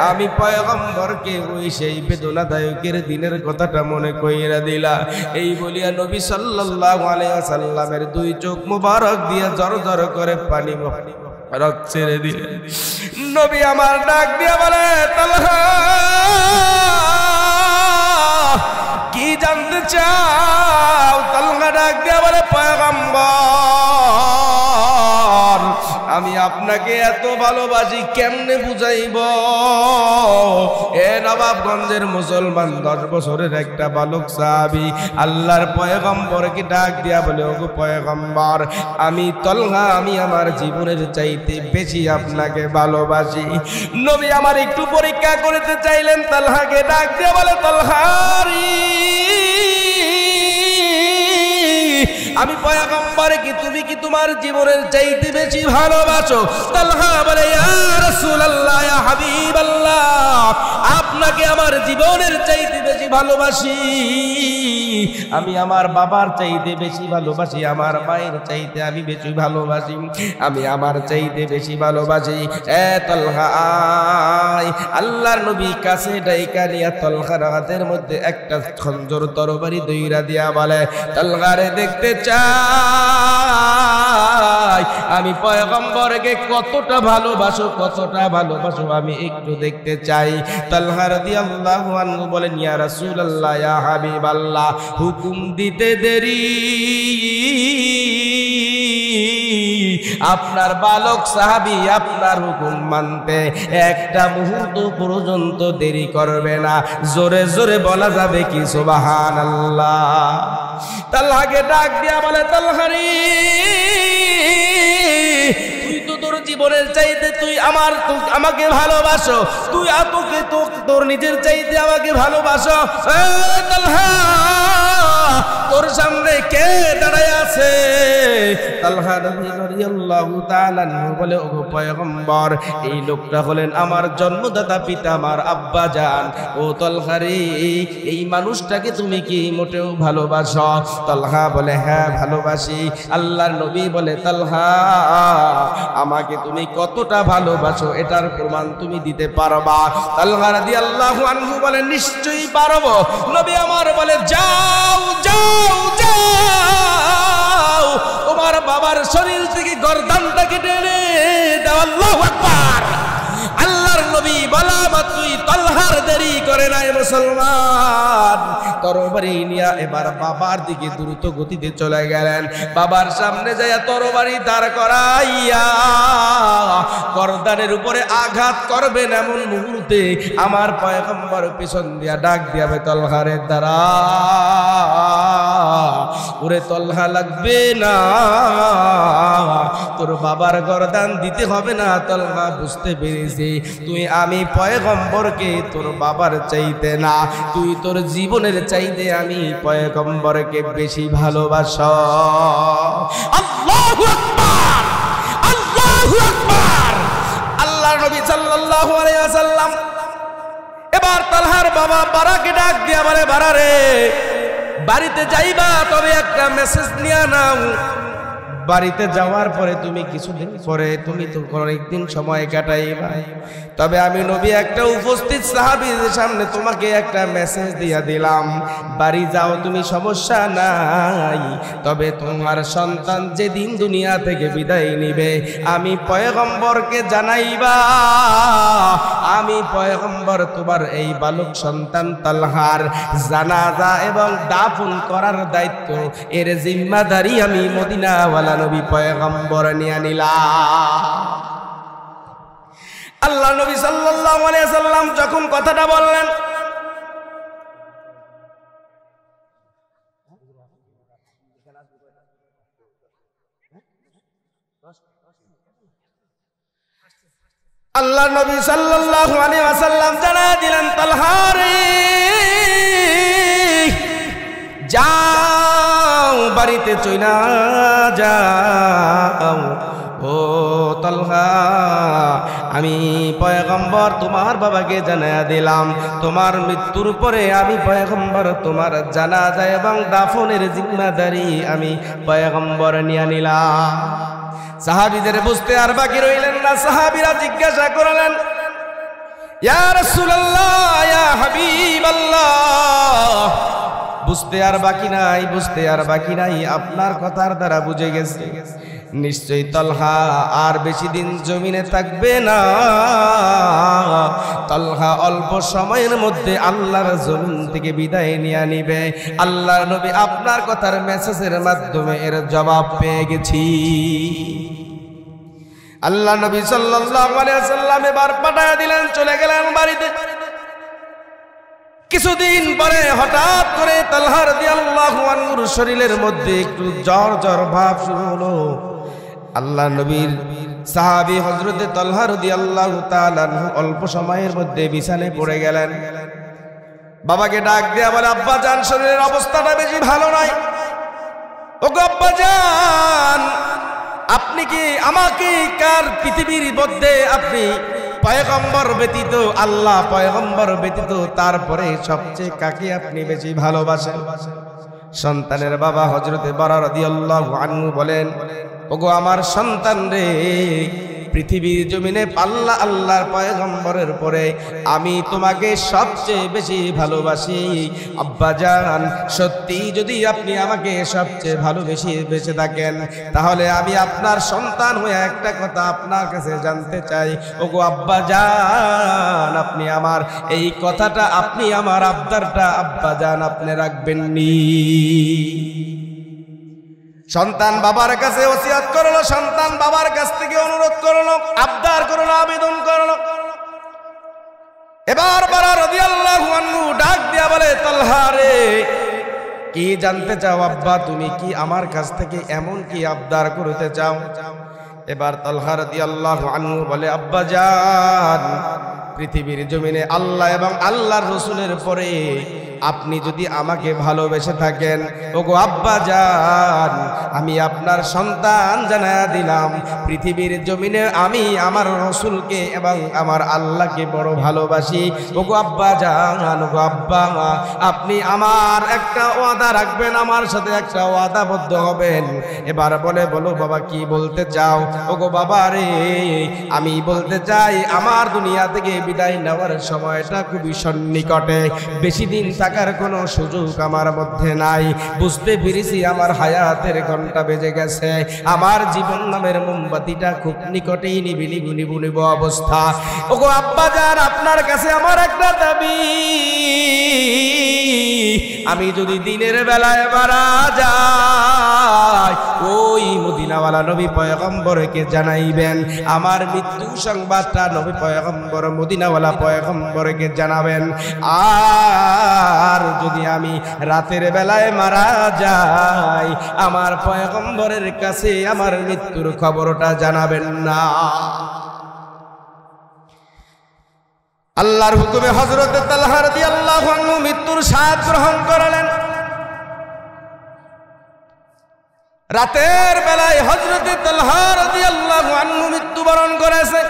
Speaker 1: আমি পয়গম্বরকে ওই সেই বেদনাদায়কের দিনের কথাটা মনে কইরা দিলা। এই বলিয়া নবী সাল্লাল্লাহু আলাইহি ওয়াসাল্লামের দুই চোখ মুবারক দিয়ে জর জর করে পানি রক্ত ছেড়ে দিলেন। নবী আমার ডাক দিয়া বলে, তালহা, কি জানতে চাও? তালহা ডাক দিয়া বলে, পয়গম্বর, আমি আপনাকে এত ভালোবাসি কেমনে বুঝাইব? এ নবাবগঞ্জের মুসলমান 10 বছরের একটা বালক সাহাবী আল্লাহর পয়গম্বরকে ডাক দিয়া বলে, ওগো পয়গম্বর, আমি তালহা, আমি আমার জীবনের চাইতে বেশি আপনাকে ভালোবাসি। নবী আমার একটু পরীক্ষা করতে চাইলেন, তালহাকে ডাক দিয়া বলে, তালহারি, আমি পয়গম্বর কি তুমি কি তোমার জীবনের চাইতে বেশি ভালোবাসো? তালহা বলে, ইয়া রাসূলুল্লাহ, ইয়া হাবিবাল্লাহ, আপনাকে আমার জীবনের চাইতে বেশি ভালোবাসি, আমি আমার বাবার চাইতে বেশি ভালোবাসি, আমার মায়ের চাইতে আমি বেশি ভালোবাসি, আমি আমার চাইতে বেশি ভালোবাসি। এ তালহা আয়। আল্লাহর নবী কাছে ডাইকা নিয়া তালহার হাতের মধ্যে একটা খঞ্জর তরবারি দইরা দিয়া বলে, তালহারে দেখতে চাই আমি পয়গম্বরকে কতটা ভালোবাসো, কতটা ভালোবাসো আমি একটু দেখতে চাই। তালহা রাদিয়াল্লাহু আনহু বলেন, ইয়া রাসূলুল্লাহ, ইয়া হাবিবাল্লাহ, হুকুম দিতে দেরি, আপনার বালক সাহাবী আপনার হুকুম মানতে একটা মুহূর্ত পর্যন্ত দেরি করবে না। জোরে জোরে বলা যাবে কি সুবহানাল্লাহ। তালহাকে ডাক দিয়া বলে, তালহারি তুই তো তোর জীবনের চাইতে তুই আমাকে ভালোবাসো, তুই তোকে তোর নিজের চাইতে আমাকে ভালোবাসো। তালহা তোর সামনে কে দাঁড়ায় আছে? তালহা রাদিয়াল্লাহু তাআলা বলে, ওগো পয়গম্বর, এই লোকটা হলেন আমার জন্মদাতা পিতা, আমার আব্বা জান। ও তালহারি, এই মানুষটাকে তুমি কি মোটেও ভালোবাসো? তালহা বলে, হ্যাঁ ভালোবাসি। আল্লাহর নবী বলে, তালহা আমাকে তুমি কতটা ভালোবাসো এটার প্রমাণ তুমি দিতে পারবা? তালহা রাদিয়াল্লাহু আনহু বলে, নিশ্চয়ই পারবো। নবী আমার বলে, যাও যাও যাও, তোমার বাবার শরীর থেকে গর্দানটা কেটে এনে দাও। আল্লাহু আকবার। আল্লাহর নবী বলা মাত্রই তালহার দেরি করে নাই মুসলমান, তরবারি নিয়ে এবার বাবার দিকে দ্রুত গতিতে চলে গেলেন। বাবার সামনে যাইয়া তরবারি দাঁড় করাইয়া গর্দানের উপরে আঘাত করবেন এমন মুহূর্তে আমার পয়গম্বর পিছন দিয়া ডাক দিয়াবে, তালহারে দাঁড়া। ওরে তালহা লাগবে না, তোর বাবার গর্দান দিতে হবে না। তালহা বুঝতে পেরেছি তুই আমি পয়গম্বরকে তোর বাবার চাইতে না, তুই তোর জীবনের চাইতে আমি পয়গম্বরকে বেশি ভালোবাসো। আল্লাহু আকবার, আল্লাহু আকবার। আল্লাহর নবী সাল্লাল্লাহু আলাইহি ওয়াসাল্লাম এবার তালহার বাবা বারাকে ডাক দিয়া বলে, বারা রে, বাড়িতে যাইবা তবে একটা মেসেজ নিয়ে নাও। বাড়িতে যাওয়ার পরে তুমি কিছুদিন পরে তুমি তো অনেকদিন সময় কাটাইবা, তবে আমি নবী একটা উপস্থিত সাহাবীদের সামনে তোমাকে একটা মেসেজ দিয়া দিলাম। বাড়ি যাও তুমি, সমস্যা নাই, তবে তোমার সন্তান যেদিন দুনিয়া থেকে বিদায় নিবে আমি পয়গম্বরকে জানাইবা, আমি পয়গম্বর তোমার এই বালক সন্তান তালহার জানাজা এবং দাফন করার দায়িত্ব, এর জিম্মাদারি আমি মদিনাওয়ালা নবী পয়গম্বর নিয়ে নিলাম। আল্লাহ নবী সাল্লাল্লাহু আলাইহি সাল্লাম যখন কথাটা বললেন, আল্লাহ নবী সাল্লাল্লাহু আলাইহি ওয়াসাল্লাম জানায়া দিলেন, তালহা রে যাও, বাড়িতে চইলা যাও। ও তালহা, আমি পয়গম্বর তোমার বাবাকে জানায়া দিলাম, তোমার মৃত্যুর পরে আমি পয়গম্বর তোমার জানাজা এবং দাফনের জিম্মাদারি আমি পয়গম্বর নিয়ে নিলাম। সাহাবীদের বুঝতে আর বাকি রইলেন না। সাহাবীরা জিজ্ঞাসা করলেন, ইয়া রাসূলুল্লাহ, ইয়া হাবিবাল্লাহ, বুঝতে আর বাকি নাই, বুঝতে আর বাকি নাই, আপনার কথার দ্বারা বুঝে গেছে নিশ্চয়ই তালহা আর বেশি দিন জমিনে থাকবে না। তালহা অল্প সময়ের মধ্যে আল্লাহর জমিন থেকে বিদায় নিয়ে নিবে। আল্লাহর নবী আপনার কথার মেসেজের মাধ্যমে এর জবাব পেয়ে গেছি। আল্লাহ নবী সাল্লাল্লাহু আলাইহি ওয়াসাল্লাম এবার পাঠায়া দিলেন, চলে গেলেন বাড়িতে। কিছুদিন পরে হঠাৎ করে তালহা রাদিয়াল্লাহু আনহুর শরীরের মধ্যে একটু জ্বর জ্বর ভাব শুরু হলো। আল্লাহ নবীর সাহাবী হযরতে তালহা রাদিয়াল্লাহু তাআলা অল্প সময়ের মধ্যে বিছানায় পড়ে গেলেন। বাবাকে ডাক দেয়া বলে, আব্বা জান, শরীরের অবস্থাটা বেশি ভালো নয়। ওগো আব্বা জান, আপনি কি আমাকে কার পৃথিবীর মধ্যে আপনি পয়গম্বর ব্যতীত, আল্লাহ পয়গম্বর ব্যতীত তারপরে সবচেয়ে কাকে আপনি বেশি ভালোবাসেন? সন্তানের বাবা হযরতে বারা রাদিয়াল্লাহু আনহু বলেন, ওগো আমার সন্তান রে, পৃথিবীর জমিনে আল্লাহর পয়গম্বরের পরে আমি তোমাকে সবচেয়ে বেশি ভালোবাসি। আব্বাজান, সত্যি যদি আপনি আমাকে সবচেয়ে ভালোবেসে বেঁচে থাকেন, তাহলে আমি আপনার সন্তান হয়ে একটা কথা আপনার কাছে জানতে চাই। ওগো আব্বাজান, আপনি আমার এই কথাটা, আপনি আমার আবদারটা আব্বাজান আপনি রাখবেন নি? সন্তান বাবার কাছে ওসিয়ত করলো, সন্তান বাবার কাছ থেকে অনুরোধ করলো, আবদার করলো, আবেদন করলো। এবার বারা রাদিয়াল্লাহু আনহু ডাক দিয়া বলে, তালহা রে, কি জানতে চাও আব্বা? তুমি কি আমার কাছ থেকে এমন কি আবদার করতে চাও? এবার তালহা রাদিয়াল্লাহু আনহু বলে, আব্বা জান, পৃথিবীর জমিনে আল্লাহ এবং আল্লাহর রাসূলের পরে আপনি যদি আমাকে ভালোবেসে থাকেন, ওগো আব্বা জান, আমি আপনার সন্তান জানায়া দিলাম, পৃথিবীর জমিনে আমি আমার রাসূলকে এবং আমার আল্লাহকে বড় ভালোবাসি। ওগো আব্বা জান, ওগো আব্বা, আপনি আমার একটা ওয়াদা রাখবেন, আমার সাথে একটা ওয়াদাবদ্ধ হবেন। এবার বলে, বলো বাবা, কি বলতে চাও? ওগো বাবা রে, আমি বলতে চাই, আমার দুনিয়া থেকে বিদায় নেওয়ার সময়টা খুবই সন্নিকটে, বেশি দিন থাকার কোনো সুযোগ আমার মধ্যে নাই। বুঝতে পেরেছি আমার হায়াতের ঘন্টা বেজে গেছে, আমার জীবন নামের মোমবাতিটা খুব নিকটেই নিবিব অবস্থা। ওগো আব্বাজান, আপনার কাছে আমার একটা দাবি, আমি যদি দিনের বেলায় মারা যাই, ওই মদিনাওয়ালা নবী পয়গম্বরকে জানাইবেন, আমার মৃত্যু সংবাদটা নবী পয়গম্বর মদিনাওয়ালা পয়গম্বরকে জানাবেন। আর যদি আমি রাতের বেলায় মারা যাই, আমার পয়গম্বরের কাছে আমার মৃত্যুর খবরটা জানাবেন না। আল্লাহর হুকুমে হযরত তালহা রাদিয়াল্লাহু আনহু মৃত্যুর স্বাদ গ্রহণ করলেন। রাতের বেলায় হযরত তালহা রাদিয়াল্লাহু আনহু মৃত্যুবরণ করেছে।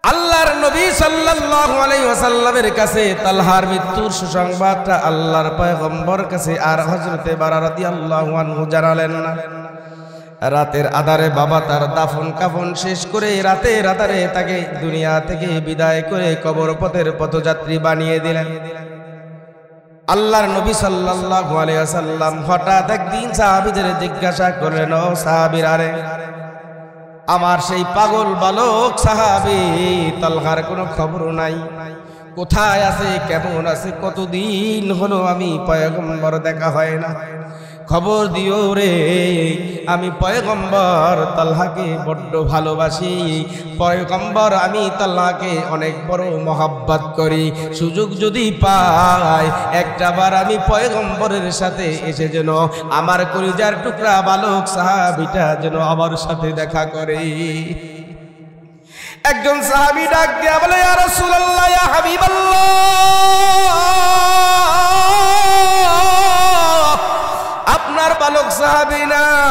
Speaker 1: আল্লাহর নবী সাল্লাল্লাহু আলাইহি ওয়াসাল্লামের কাছে তালহার মৃত্যুর সুসংবাদটা আল্লাহর পয়গম্বর কাছে আর হযরত বারা রাদিয়াল্লাহু আনহু জানালেন না। রাতের আধারে বাবা তার দাফন কাফন শেষ করে রাতের আধারে তাকে দুনিয়া থেকে বিদায় করে কবর পথের পথযাত্রী বানিয়ে দিলেন। আল্লাহর নবী সাল্লাল্লাহু আলাইহি ওয়াসাল্লাম হঠাৎ একদিন সাহাবীদের জিজ্ঞাসা করলেন, ও সাহাবীরা রে, আমার সেই পাগল বালক সাহাবী তালহার কোনো খবর নাই, কোথায় আছে, কেমন আছে? কতদিন হলো আমি পয়গম্বর দেখা হয় না, খবর দিও রে। আমি পয়গম্বর তালহাকে বড্ড ভালোবাসি, পয়গম্বর আমি তালহাকে অনেক বড় মহব্বত করি। সুযোগ যদি পাই একটাবার আমি পয়গম্বরের সাথে এসে যেন আমার কলিজার টুকরা বালক সাহাবীটা যেন আমার সাথে দেখা করে। একজন সাহাবী ডাক দিয়া বলে, ইয়া রাসূলুল্লাহ, ইয়া হাবিবাল্লাহ, আপনার বালক সাহাবী নাই,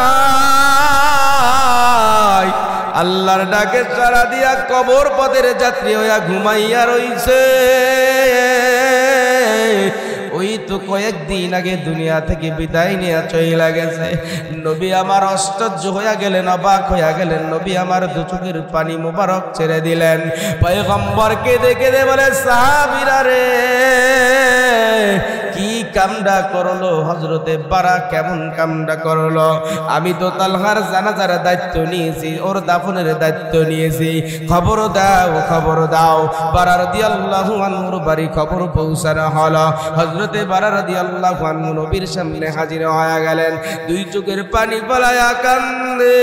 Speaker 1: আল্লাহর ডাকে সাড়া দিয়া কবর পথের যাত্রী হইয়া ঘুমাইয়া রইছে। ওই তো কয়েকদিন আগে দুনিয়া থেকে বিদায় নিয়ে চলে গেছে। নবী আমার আশ্চর্য হইয়া গেলেন, অবাক হইয়া গেলেন। নবী আমার দু চোখের পানি মোবারক ছেড়ে দিলেন। পয়গম্বরকে দেখে বলে, সাহাবীরা রে, কি কামডা করলো হযরতে বারা, কেমন কামডা করলো? আমি তো তালহার জানাজার দায়িত্ব নিয়েছি, ওর দাফনের দায়িত্ব নিয়েছি, খবর দাও, খবর দাও। বারা রাদিয়াল্লাহু আনহুর বাড়ি খবর পৌঁছানো হলো। হযরতে বারা রাদিয়াল্লাহু আনহু নবীর সামনে হাজির হয়ে গেলেন, দুই চোখের পানি ফেলায়া কান্দে।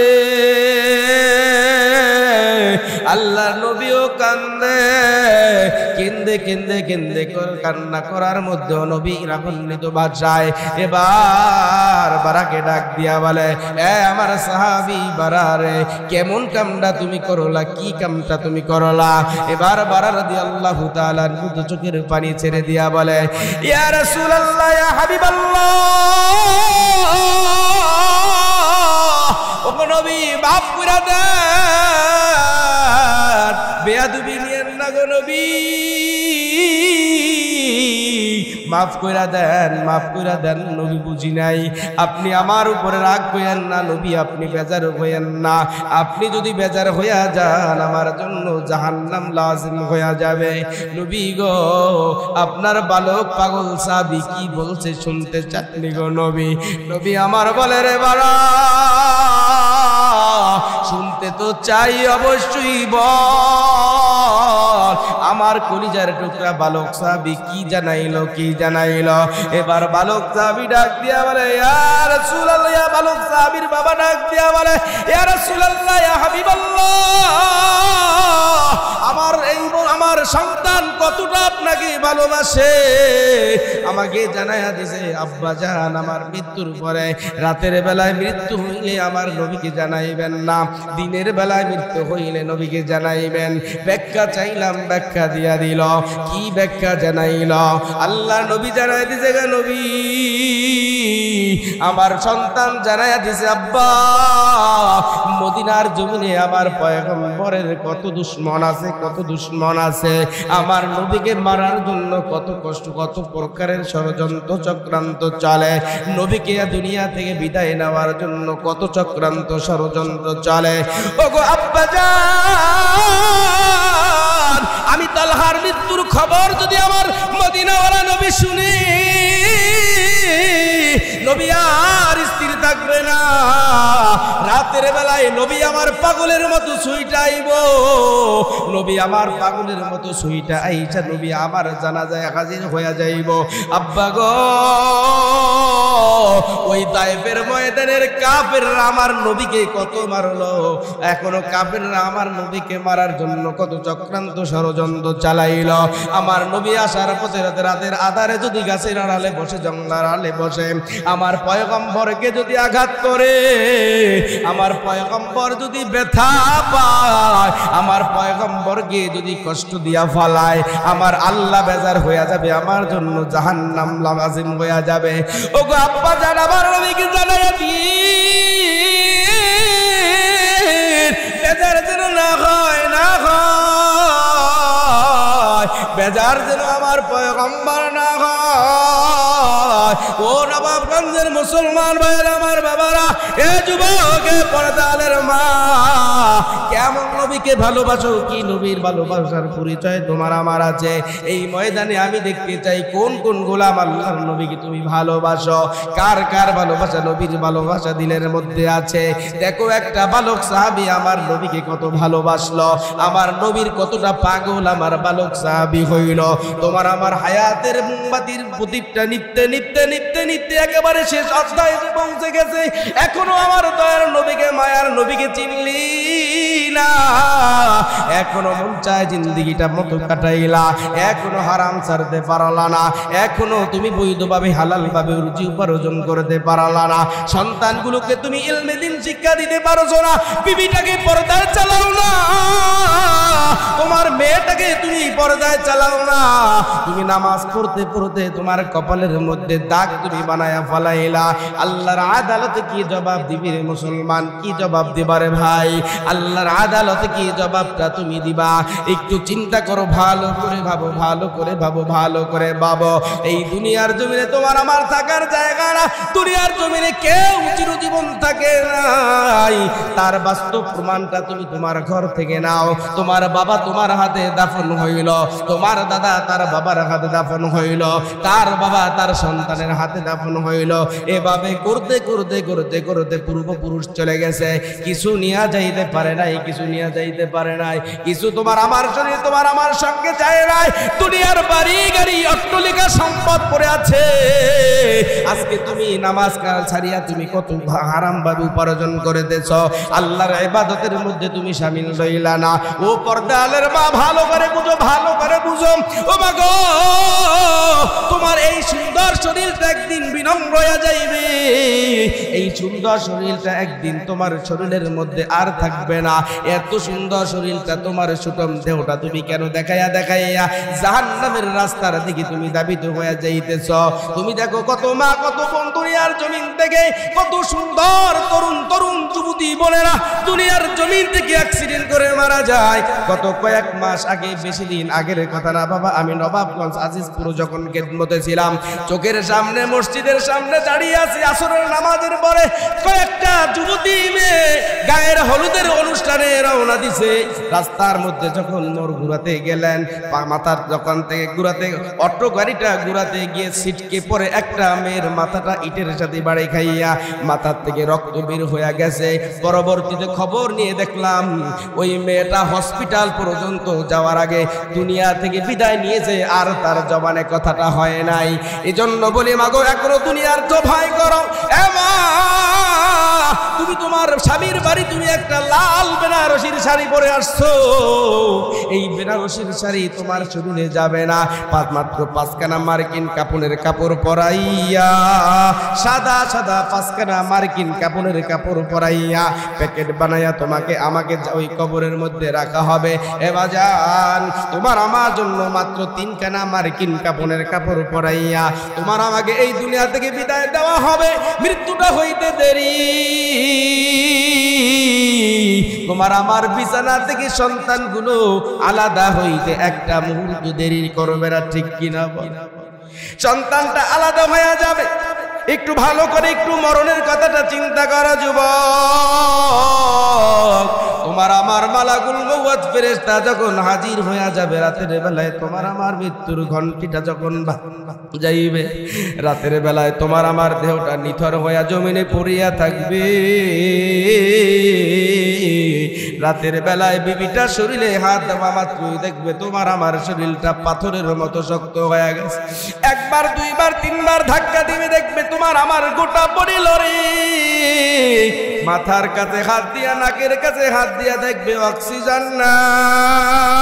Speaker 1: আল্লাহর নবীও কান্দে, কেন্দে কেন্দে কেন্দে কান্না করার মধ্যে নবী রাগান্বিত ভাষায় এবার বারাকে ডাক দিয়া বলে, এ আমার সাহাবী বারা রে, কেমন কামটা তুমি করলা, কি কামটা তুমি করলা? এবার বারা রাদিয়াল্লাহু তাআলা দু চোখের পানি ছেড়ে দিয়া বলে, ইয়া রাসূলুল্লাহ, ইয়া হাবিবাল্লাহ, ও নবী মাফ করে দেন, বেয়াদবি নিয়েন না গো নবী, মাফ কইরা দেন, মাফ কইরা দেন নবী, বুঝি নাই। আপনি আমার উপরে রাগ কইেন না নবী, আপনি বেজার হইয়েন না। আপনি যদি বেজার হইয়া যান আমার জন্য জাহান্নাম লাজিম হইয়া যাবে। নবী গো, আপনার বালক পাগল সাহাবী কি বলছে শুনতে চাননি গো নবী? নবী আমার বলে রে বাড়া, শুনতে তো চাই অবশ্যই, বল আমার কলিজার টুকরা বালক সাহাবী কি জানাইলো, কি জানাইলো? এবার বালক সাহাবী ডাক দিয়া বলে, ইয়া রাসূলুল্লাহ, ইয়া বালক সাহাবীর বাবা ডাক দিয়া বলে, ইয়া রাসূলুল্লাহ, ইয়া হাবিবাল্লাহ, আমার সন্তান কতটা আপনাকে ভালোবাসে আমাকে জানাইয়া দিছে। আব্বা জান, আমার মৃত্যুর পরে রাতের বেলায় মৃত্যু হইলে আমার নবীকে জানাইবেন না, দিনের বেলায় মৃত্যু হইলে নবীকে জানাইবেন। ব্যাখ্যা চাইলাম, ব্যাখ্যা দিয়া দিল। কি ব্যাখ্যা জানাইল? আল্লাহ নবী জানাই দিছে গো নবী, আমার সন্তান জানাইয়া দিছে, আব্বা মদিনার জমিনে আমার পয়গম্বরের কত দুশমন আছে, কত দুশমন আছে। আমার নবীকে মারার জন্য কত কষ্ট, কত প্রকারের ষড়যন্ত্র চক্রান্ত চলে। নবীকে দুনিয়া থেকে বিদায় নেওয়ার জন্য কত চক্রান্ত ষড়যন্ত্র চলে। ওগো আব্বা জান, আমি তালহার মৃত্যুর খবর যদি আমার মদিনাওয়ালা নবী শুনি, নবী আর স্থির থাকবে না। রাতের বেলায় নবী আমার পাগলের মতো সুইটা আইব, নবী আমার পাগলের মতো সুইটা আইসা নবী আমার জানাজায় হাজির হইয়া যাইব। আব্বা গো, ওই তায়েফের ময়দানের কাফেররা আমার নবীকে কত মারলো, এখনো কাফেররা আমার নবীকে মারার জন্য কত চক্রান্ত ষড়যন্ত্র চালাইল। আমার নবী আসার পথে রাতের আধারে যদি গাছের আড়ালে বসে, জঙ্গলার আড়ালে বসে আমার পয়গম্বরকে যদি আঘাত করে, আমার পয়গম্বর যদি ব্যথা পায়, আমার পয়গম্বরকে যদি কষ্ট দিয়া ফালায়, আমার আল্লাহ বেজার হইয়া যাবে, আমার জন্য জাহান্নাম লাজিম হইয়া যাবে। ওগো আব্বা জান, আমার নবীকে জানাইয়া দিন, বেজার যেন না হয়, না হয়, বেজার যেন আমার পয়গম্বর না হয়। ও নবাবগঞ্জের মুসলমান ভাইয়েরা, আমার বাবারা, এ যুবকে পর্দালের মা, কেমন নবীকে ভালোবাসো, কি নবীর ভালোবাসার পরিচয় তোমার আমার আছে? এই ময়দানে আমি দেখতে চাই কোন কোন গোলাম আল্লাহর নবীকে তুমি ভালোবাসো, কার কার ভালোবাসা, নবীর ভালোবাসা দিলের মধ্যে আছে। দেখো একটা বালক সাহাবী আমার নবীকে কত ভালোবাসলো, আমার নবীর কতটা পাগল আমার বালক সাহাবী হইল। তোমার আমার হায়াতের মোমবাতির প্রদীপটা নিপতে নিপতে নিপতে নিপতে একেবারে শেষ অধ্যায়ে পৌঁছে গেছে। এখনো আমার দয়ার নবীকে, মায়ার নবীকে চিনলি না, এখনো মন চায় জিন্দিগিটা মতো কাটাইলা, এখনো হারাম ছাড়তে পারলা না, এখনো তুমি বৈধভাবে হালালভাবে রুজি উপার্জন করতে পারলা না, সন্তানগুলোকে তুমি ইলমে দিন শিক্ষা দিতে পারছো না, বিবিটাকে পর্দায় চালাও না, তোমার মেয়েটাকে তুমি পর্দায় চালাও না, তুমি নামাজ পড়তে পড়তে তোমার কপালের মধ্যে দাগ তুমি বানায়া ফলাইলা। আল্লাহর আদালতে কি জবাব দিবি রে মুসলমান? কি জবাব দিবা রে ভাই? আল্লাহর আদালতে কি জবাবটা তুমি দিবা? একটু চিন্তা করো, ভালো করে ভাবো, ভালো করে ভাবো, ভালো করে ভাবো। এই দুনিয়ার জমিনে তোমার আমার থাকার জায়গা না, দুনিয়ার জমিনে কেউ চিরজীবন থাকে নাই, তার বাস্তব প্রমাণটা তুমি তোমার ঘর থেকে নাও। তোমার বাবা তোমার হাতে দাফন হইল, তোমার দাদা তার বাবার হাতে দাফন হইল, তার বাবা তার সন্তানের হাতে দাফন হইল। এভাবে করতে করতে করতে করতে পূর্বপুরুষ চলে গেছে, কিছু নিয়ে যাইতে পারে নাই, কিছু নিয়ে যাইতে পারে নাই, কিছু তোমার আমার শরীর তোমার আমার সঙ্গে যায় নাই। দুনিয়ার বাড়ি গাড়ি অট্টালিকা সম্পদ পড়ে আছে। আজকে তুমি নামাজ ছাড়িয়া তুমি কত হারাম ভাবে উপার্জন করে দেছ, আল্লাহর ইবাদতের মধ্যে তুমি শামিল রইলা না। ও পর্দালের মা, ভালো ভালো করে বুঝো, ভালো করে বুঝো। ও মা গো, তোমার এই সুন্দর শরীরটা একদিন বিনম্র হয়ে যাইবে। এই সুন্দর শরীরটা একদিন তোমার শরীরের মধ্যে আর থাকবে না। এত সুন্দর শরীরটা তোমার সুটম দেহটা তুমি কেন দেখাইয়া দেখাইয়া জাহান্নামের রাস্তার দিকে তুমি ধাবিত হয়ে যাইতেছ? তুমি দেখো কত মা, কত বোন দুনিয়ার জমিন থেকে, কত সুন্দর তরুণ তরুণ যুবতী বোনেরা দুনিয়ার জমিন থেকে অ্যাক্সিডেন্ট করে মারা যায়। কত কয়েক মাস আগে, বেশি দিন আগের কথা না বাবা, আমি নবাবগঞ্জ আজিজপুর যখন খেদমতে ছিলাম, চোখের সামনে মসজিদের সামনে দাঁড়িয়ে আছি, আসরের নামাজের পরে কয়েকটা যুবতী মেয়ে গায়ের হলুদের অনুষ্ঠানে রওনা দিছে। রাস্তার মধ্যে যখন মোর ঘুরাতে গেলেন, মাথার যখন থেকে ঘুরাতে, অটো গাড়িটা ঘুরাতে গিয়ে সিটকে পরে একটা মেয়ের মাথাটা ইটের সাথে বাড়ি খাইয়া মাথার থেকে রক্ত বের হয়ে গেছে। পরবর্তীতে খবর নিয়ে দেখলাম ওই মেয়েটা হসপিটাল পর্যন্ত যাওয়ার আগে দুনিয়া থেকে বিদায় নিয়েছে, আর তার জবানে কথাটা হয় নাই। এজন্য বলি মাগো, এখনো দুনিয়ার তো ভয় করো। এ মা, তুমি তোমার স্বামীর বাড়ি তুমি একটা লাল বেনারসির শাড়ি পরে আসছো, এই বেনারসির শাড়ি তোমার শরীরে যাবে না। মাত্র 5খানা মার্কিন কাপড়ের কাপড় পরাইয়া, সাদা সাদা 5খানা মার্কিন কাপড়ের কাপড় পরাইয়া প্যাকেট বানাইয়া তোমাকে আমাকে ওই কবরের মধ্যে রাখা হবে। এ বাজান, তোমার আমার জন্য মাত্র 3খানা মার্কিন কাপড়ের কাপড় পরাইয়া তোমার আমাকে এই দুনিয়া থেকে বিদায় দেওয়া হবে। মৃত্যুটা হইতে দেরি, তোমার আমার বিছানা থেকে সন্তানগুলো আলাদা হইতে একটা মুহূর্ত দেরি করবে না, ঠিক কিনা বল? সন্তানটা আলাদা হয়ে যাবে। একটু ভালো করে একটু মরণের কথাটা চিন্তা করা যুবক। তোমার আমার মালাকুল মউত ফেরেশতা যখন হাজির হয়ে যাবে রাতের বেলায়, তোমার আমার মৃত্যুর ঘন্টিটা যখন যাইবে, রাতের বেলায় তোমার আমার দেহটা নিথর হয়ে জমিনে পড়িয়া থাকবে। রাতের বেলায় বিবিটা শরীরে হাত দেওয়া মাত্রই দেখবে তোমার আমার শরীরটা পাথরের মতো শক্ত হয়ে গেছে। একবার, দুইবার, তিনবার ধাক্কা দিবে, দেখবে তোমার আমার গোটা বডি লড়ে। মাথার কাছে হাত দিয়া, নাকের কাছে হাত দিয়া দেখবে অক্সিজেন নাই।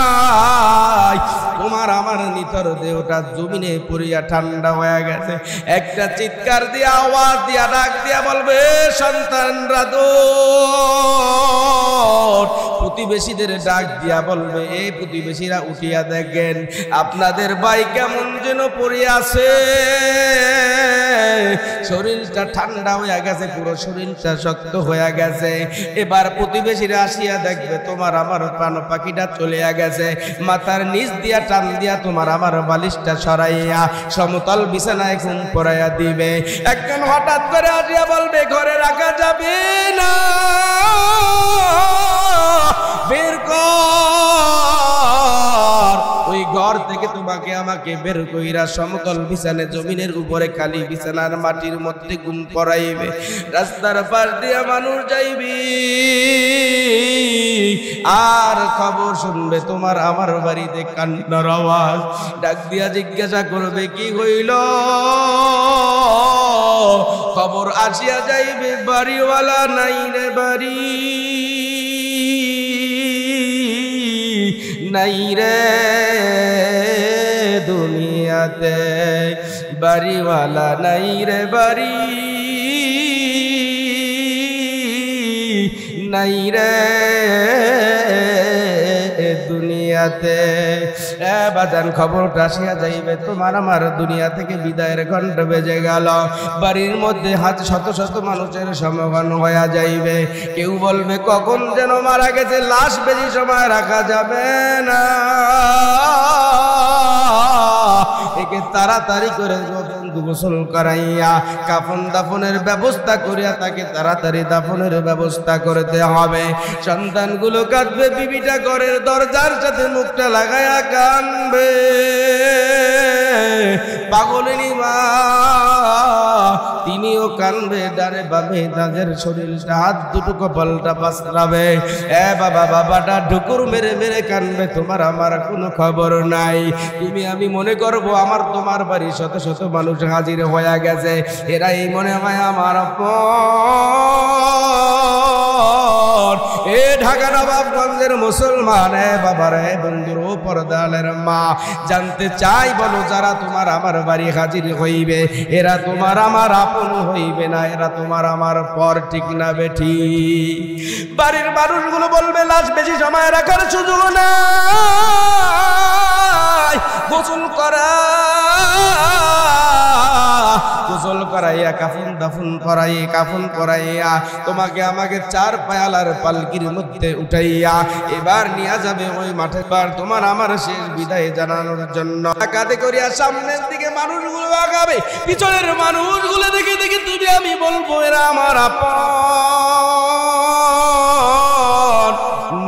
Speaker 1: তোমার আমার নিথর দেহটা জমিনে পড়িয়া ঠান্ডা হয়ে গেছে। একটা চিৎকার দিয়া, আওয়াজ দিয়া, ডাক দিয়া বলবে, সন্তানরা দৌড়। প্রতিবেশীদের ডাক দিয়া বলবে, এই প্রতিবেশীরা উঠিয়া দেখেন আপনাদের ভাই কেমন যেন পড়ে আছে, শরীরটা ঠান্ডা হয়ে গেছে, পুরো শরীরটা শক্ত হয়ে গেছে। এবার প্রতিবেশীরা আসিয়া দেখবে তোমার আমার প্রাণ পাখিটা চলে গেছে। মাথার নিচ দিয়া টান দিয়া তোমার আমার বালিশটা সরাইয়া সমতল বিছানায় ঘুম পড়াইয়া দিবে। একজন হঠাৎ করে আসিয়া বলবে, ঘরে রাখা যাবে না, বের কর। ওই ঘর থেকে তোমাকে আমাকে বের কইরা সমতল বিছানে জমিনের উপরে খালি বিছানার মাটির মধ্যে ঘুম পড়াইবে। রাস্তার পাশ দিয়া মানুষ যাইবি আর খবর শুনবে তোমার আমার বাড়িতে কান্নার আওয়াজ। ডাক দিয়া জিজ্ঞাসা করবে, কি হইল? খবর আসিয়া যাইবে, বাড়িওয়ালা নাই রে, বাড়ি নাই রে দুনিয়াতে, বাড়িওয়ালা নাই রে, বাড়ি নাই রে দুনিয়াতে। বাজান, খবরটা আসিয়া যাইবে তোমার আমার দুনিয়া থেকে বিদায়ের ঘণ্টা বেজে গেল। বাড়ির মধ্যে হাত শত শত মানুষের সমাগম হয়ে যাইবে। কেউ বলবে, কখন যেন মারা গেছে, লাশ বেশি সময় রাখা যাবে না, একে তাড়াতাড়ি করে গোসল করাইয়া কাফন দাফনের ব্যবস্থা করিয়া তাকে তাড়াতাড়ি দাফনের ব্যবস্থা করতে হবে। সন্তানগুলো কাঁদবে, বিবিটা ঘরের দরজার সাথে মুখটা লাগাইয়া কাঁদবে। পাগলিনী মা তিনিও কাঁদবে, ডানে বামে তাদের শরীরটা হাত দুটো কপালটা পাসরাবে। এ বাবা, বাবাটা ঢুকুর মেরে মেরে কাঁদবে, তোমার আমার কোনো খবর নাই। তুমি আমি মনে করবো আমার তোমার বাড়ি শত শত মানুষ হাজির হয়ে গেছে, এরাই মনে হয় আমার আপন। এ ঢাকা নবাবগঞ্জের মুসলমান, এ বাবারে বন্ধুর ও পর্দালের মা, জানতে চাই বলো যারা তোমার আমার বাড়ি হাজির হইবে এরা তোমার আমার আপন হইবে না, এরা তোমার আমার পর, ঠিক না বেঠি? বাড়ির মানুষগুলো বলবে লাশ বেশি সময় রাখার সুযোগ নাই, গোসল করাইয়া কাফন দাফন কাফন করাইয়া তোমাকে আমাকে চার পায়ালার পালকির মধ্যে উঠাইয়া এবার নিয়ে যাবে ওই মাঠে, বার তোমার আমার শেষ বিদায় জানানোর জন্য। কাঁধে করিয়া সামনের দিকে মানুষগুলো আগাবে, পিছনের মানুষগুলো দেখে দেখে তুমি আমি বলবো এরা আমার আপন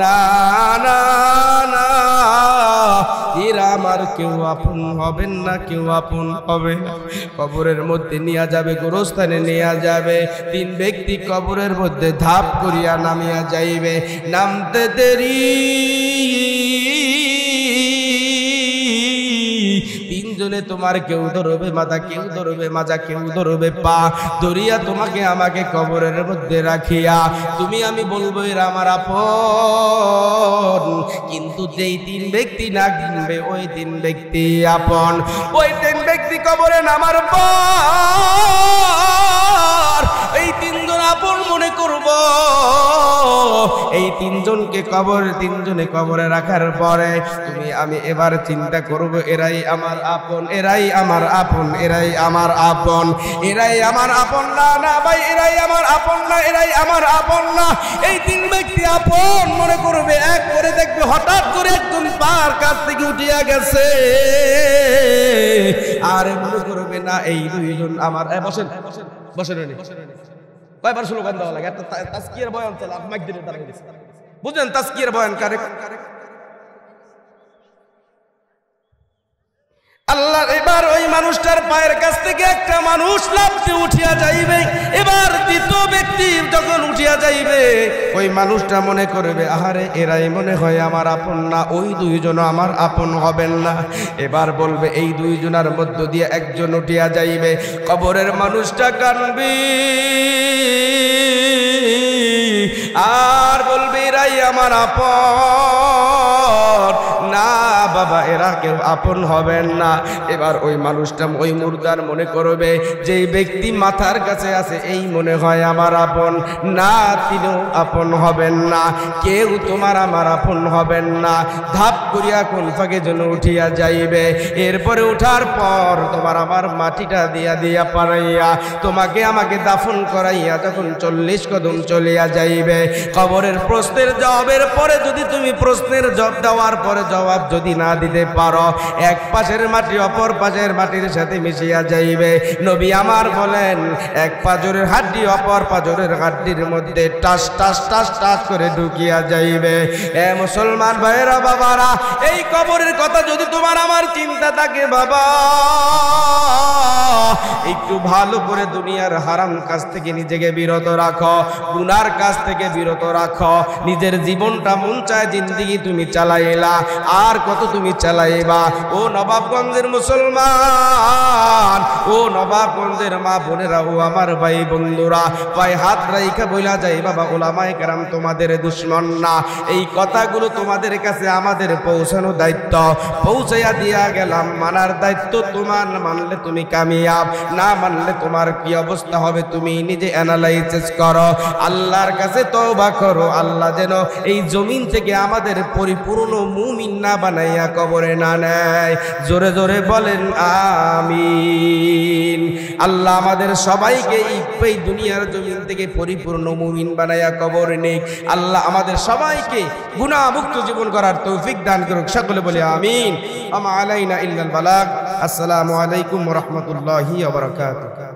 Speaker 1: না, না না, এরা আমার কেউ আপন হবেন না, কেউ আপন হবে না। কবরের মধ্যে নিয়ে যাবে, গোরস্থানে নিয়ে যাবে, তিন ব্যক্তি কবরের মধ্যে ধাপ করিয়া নামিয়া যাইবে, নামতে দেরি তিনজনে তোমার কেউ ধরবে মাথা, কেউ ধরবে মাজা, কেউ ধরবে পা, ধরিয়া তোমাকে আমাকে কবরের মধ্যে রাখিয়া তুমি আমি বলবো এরা আমার আপন। কিন্তু যেই তিন ব্যক্তি না কিনবে ওই তিন ব্যক্তি আপন, ওই তিন ব্যক্তি কবরে নামার পর এই তিনজন আপন মনে করব। এই তিনজনকে তিনজনে কবরে রাখার পরে তুমি আমি এবার চিন্তা করব এরাই আমার আপন, এরাই আমার আপন, এরাই আমার আপন, এরাই আমার আপন না, না ভাই এরাই আমার আপন না, এরাই আমার আপন না। এই তিন ব্যক্তি আপন মনে করবে, এক করে দেখবে হঠাৎ করে একজন পার কাছ থেকে উঠিয়া গেছে, আর মনে করবে না এই দুইজন আমার। বসেন বসেন, কয়বার স্লোগান দেওয়া লাগে? তাজকিয়ার বয়ান চলে, মাইক দিলে তারা বুঝলেন তাজকিয়ার বয়ান কারে? আল্লাহ এবার ওই মানুষটার পায়ের কাছ থেকে একটা মানুষ লাফতে উঠিয়া যাইবে, এবার দ্বিতীয় ব্যক্তি যখন উঠিয়া যাইবে ওই মানুষটা মনে করবে আহারে এরাই মনে হয় আমার আপন না, ওই দুইজন আমার আপন হবেন না। এবার বলবে এই দুইজনের মধ্য দিয়ে একজন উঠিয়া যাইবে, কবরের মানুষটা কাঁদবে আর বলবে এরাই আমার আপন না বাবা, এরা কেউ আপন হবেন না। এবার ওই মানুষটা ওই মুর্দার মনে করবে যেই ব্যক্তি মাথার কাছে আছে এই মনে হয় আমার আপন না, তিনিও আপন হবেন না, কেউ তোমার আমার আপন হবেন না। ধাপ করিয়া কোন ফাঁকে যেন উঠিয়া যাইবে, এরপরে উঠার পর তোমার আমার মাটিটা দিয়া দিয়া পাড়াইয়া তোমাকে আমাকে দাফন করাইয়া যখন 40 কদম চলিয়া যাইবে, কবরের প্রশ্নের জবাবের পরে যদি তুমি প্রশ্নের জবাব দেওয়ার পরে জবাব যদি না দিতে পারো, এক পাশের মাটি অপর পাশের মাটির সাথে মিশিয়া যাইবে। নবী আমার বলেন এক পাজরের হাড্ডি অপর পাজরের হাড্ডির মধ্যে টাস টাস টাস টাস করে ঢুকিয়া যাইবে। এ মুসলমান ভাইরা বাবারা, এই কবরের কথা যদি তোমার আমার চিন্তা থাকে বাবা, একটু ভালো করে দুনিয়ার হারাম কাজ থেকে নিজেকে বিরত রাখো, গুনার কাজ থেকে বিরত রাখো। নিজের জীবনটা মন চায় জিন্দেগি তুমি চালাইলা, আর কত তুমি চালাইবা? ও নবাবগঞ্জের মুসলমান, ও নবাবগঞ্জের মা বোনেরা, ও আমার ভাই বন্ধুরা, ভাই হাত রাইখা বইলা যাই বাবা ওলামায়ে কেরাম তোমাদের দুশমন না। এই কথাগুলো তোমাদের কাছে আমাদের পৌঁছানো দায়িত্ব, পৌঁছাইয়া দিয়া গেলাম। মানার দায়িত্ব তোমার, মানলে তুমি কামিয়াব, না মানলে তোমার কি অবস্থা হবে তুমি নিজে অ্যানালাইসিস করো, আল্লাহর কাছে তওবা করো। আল্লাহ যেন এই জমিন থেকে আমাদের পরিপূর্ণ মুমিন না বানাইয়া কবরে না নেয়। জোরে জোরে বলেন আমিন। আল্লাহ আমাদের সবাইকে এই দুনিয়ার জমিন থেকে পরিপূর্ণ মুমিন বানাইয়া কবরে নেই। আল্লাহ আমাদের সবাইকে গুনাহমুক্ত জীবন করার তৌফিক দান করুক। সকলে বলি আমিন। আমা আলাইনা ইল্লাল বালাগ। আসসালামু আলাইকুম ওয়া রাহমাতুল্লাহি ওয়া বারাকাতুহু।